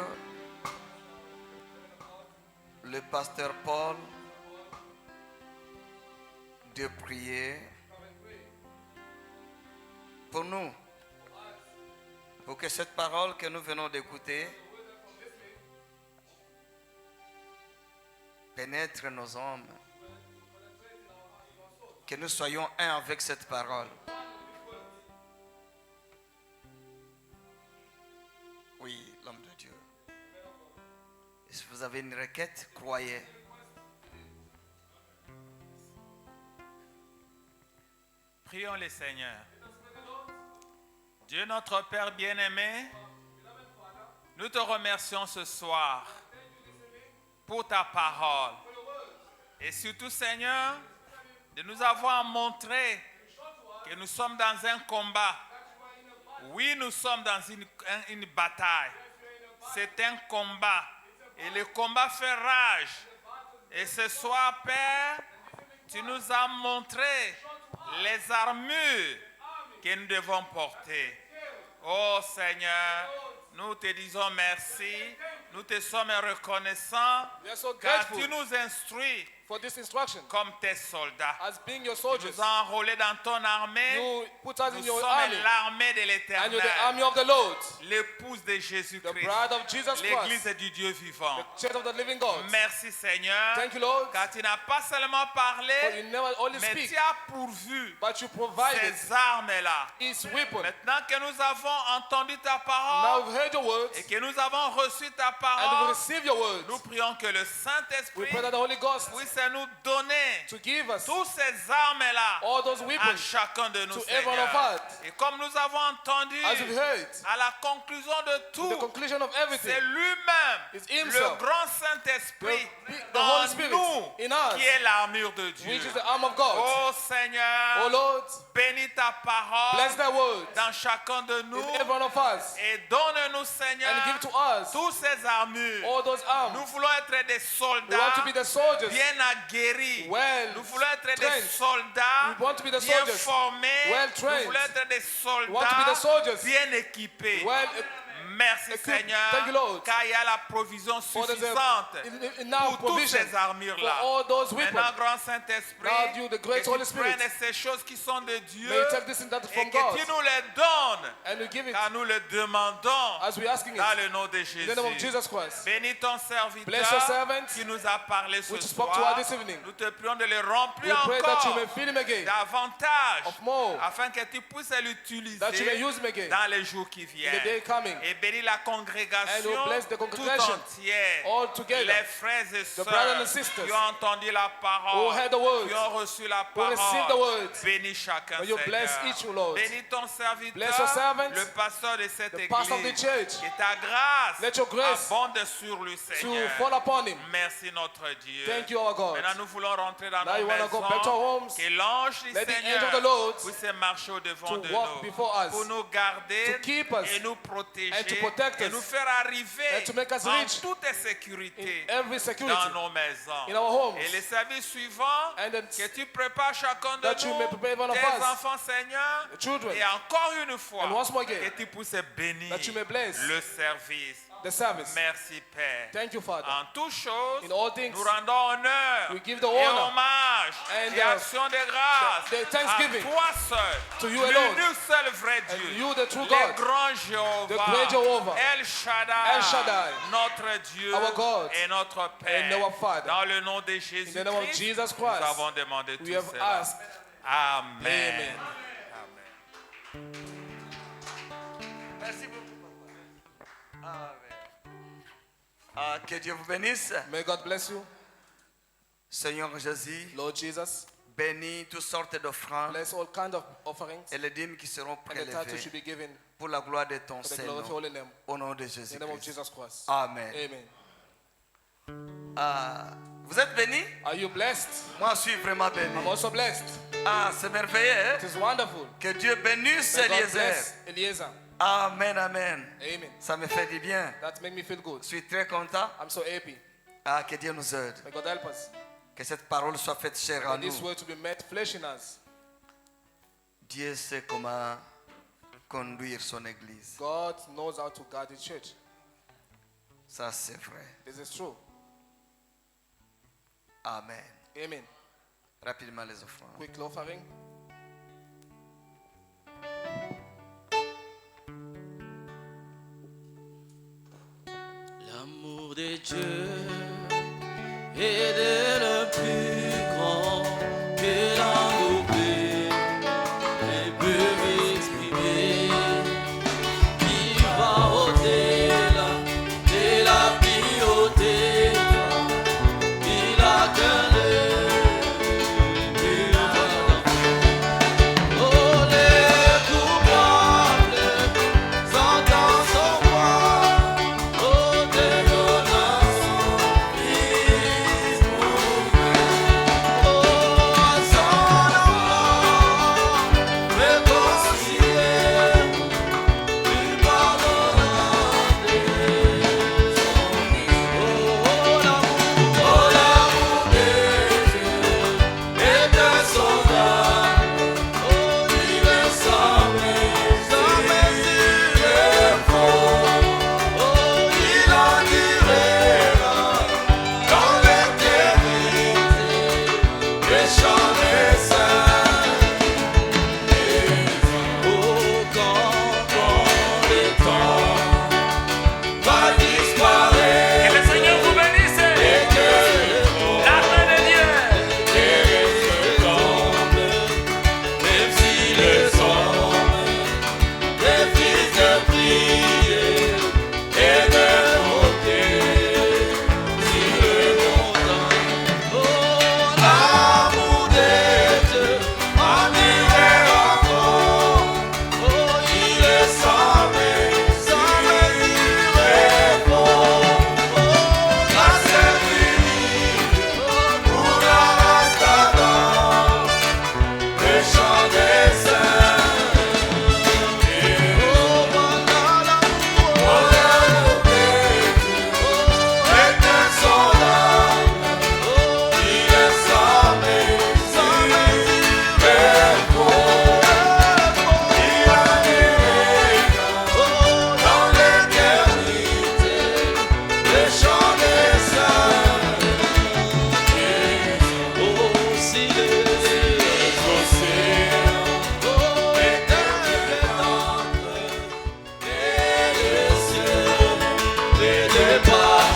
le pasteur Paul, de prier pour nous, pour que cette parole que nous venons d'écouter pénètre nos âmes, que nous soyons un avec cette parole. Oui, l'homme de Dieu. Et si vous avez une requête, croyez. Prions le Seigneur. Dieu notre Père bien-aimé, nous te remercions ce soir pour ta parole Et surtout, Seigneur, de nous avoir montré que nous sommes dans un combat. Oui, nous sommes dans une bataille. C'est un combat. Et le combat fait rage. Et ce soir, Père, tu nous as montré les armures que nous devons porter. Oh Seigneur, nous te disons merci. Nous te sommes reconnaissants We are so car grateful tu nous instruis for this instruction. comme tes soldats. As being your Tu soldiers, nous as enrôlés dans ton armée. you put us in Nous your sommes army, l'armée de and you're l'Éternel, the army of the Lord, l'épouse de the Jésus-Christ, bride of Jesus l'église Christ, du Dieu vivant. the church of the living God. Merci Seigneur, Thank you, Lord, car tu n'as pas seulement for parlé, you never only mais speak, tu as pourvu but you provided ces armes-là. his weapon. Maintenant que nous avons entendu ta Now parole we've heard your words, et que nous avons reçu ta and we parole, receive your words. nous prions que le We Saint-Esprit pray that the Holy Ghost puisse nous donner to give us tous ces armes-là all those à weapons chacun de nous, to every one of Seigneur. us. Et comme nous avons entendu, As we've heard, à la conclusion de the tout, conclusion of c'est everything, lui-même, It's le himself, grand Saint-Esprit, the Holy dans Spirit nous, in us, qui est l'armure de Dieu. which is the arm of God. Oh Seigneur, Oh Lord, bénis ta parole bless thy word dans chacun de nous in every one of us, et donne-nous, Seigneur, and give to us tous ces armures. all those Nous arms. voulons être des We want soldats to be the soldiers, bien aguerris. well Nous voulons être des trained. soldats We want to be the bien soldiers, formés. well Nous trained. voulons être des We want to be the soldats soldiers, bien équipés. well Merci equipped. Seigneur, Thank you, Lord. car il y a la provision for there's suffisante enough pour toutes provision ces armures-là. for all those Maintenant, weapons. grand Saint-Esprit, Now you, the great que Holy tu Spirit, prennes ces choses qui sont de Dieu may you take this and that et from que God, tu nous les donnes, and you give it car nous le demandons as we're asking dans it le nom de in the name of Jésus. Jesus Christ. Bénis ton Bless your serviteur servant qui nous a parlé ce which spoke to soir. us this evening. Nous te prions de le We remplir pray that you encore may fill him again, davantage of more, afin que tu puisses that you may l'utiliser use him again dans les jours qui in the viennent. day coming. Et bénis la And you congrégation bless the tout congregation entière. all together, Les frères et the brothers and sœurs sisters qui ont entendu la who parole, heard the words, qui ont reçu la who received the parole. words. Bénis chacun, May you bless Seigneur. each, Lord. Bénis ton Bless your serviteur, servant, le pasteur de cette the pastor of the église. church. Que ta grâce Let your grace abonde sur lui, to Seigneur. fall upon him. Merci notre Dieu. Thank you, our God. Maintenant, nous voulons rentrer dans Now nos you want to go back to our homes. maisons. Que l'ange du Let the angel Seigneur of the Lord puisse marcher au-devant to de walk nous. before us, Pour nous garder to keep us, et nous protéger. and to protect Et us, nous faire arriver and to make us en reach toute sécurité in every security dans nos maisons. in our homes. Et les services suivants, And then que tu prépares chacun de that you may nous, prepare one of tes us, enfants, Seigneur. the children, Et encore une fois, and once more again, que tu puisses bénir that you may bless le service. the service. Merci, Père. Thank you, Father. En toutes choses, In all things, nous rendons honneur we give the et honor hommage and et action de grâce the thanksgiving à toi seul, to you alone, l'unique seul vrai and Dieu, you, the true le God, grand Jéhovah, the great Jehovah, El Shaddai, El Shaddai, notre Dieu our God, et notre Père. and our Father. Dans le nom de In Jésus the name of Christ, Jesus nous Christ, avons demandé we tout have cela. asked. Amen. Amen. Amen. Merci beaucoup, papa. Amen. Que Dieu vous bénisse. May God bless you. Seigneur Jésus, Lord Jesus, bénis toutes sortes d'offrandes bless all kinds of offerings, et les dîmes qui seront and the title prélevées should be given pour la gloire de ton for the glory of your Seigneur. holy name. Au nom de In the Jésus name of Christ. Jesus Christ. Amen. Amen. Vous êtes bénis? Are you blessed? Moi, je suis vraiment béni. I'm also blessed. C'est merveilleux. Hein? It is wonderful. Que Dieu bénisse May God Eliezer. bless Eliezer. Amen, amen. Amen. Ça me fait du bien. That make me feel good. Je suis très content. I'm so happy. Que Dieu nous aide. May God help us. Que cette parole soit faite chère en For this nous. word to be made flesh in us. Dieu sait comment conduire son église. God knows how to guard His church. Ça, c'est vrai. This is true. Amen. Amen. Rapidement les offrandes. Quick offering. L'amour de Dieu est de plus grand que l'un et peut exprimer. Il va au-delà de la vie au-delà. Il a qu'un oh, les coupables s'entendent son voix. Oh, dégonne son fils.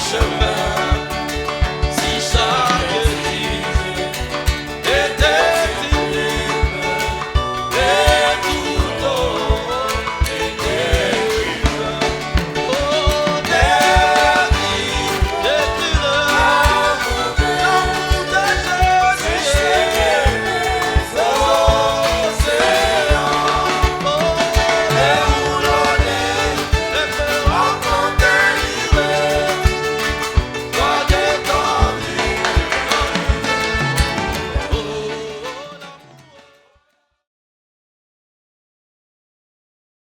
chemin.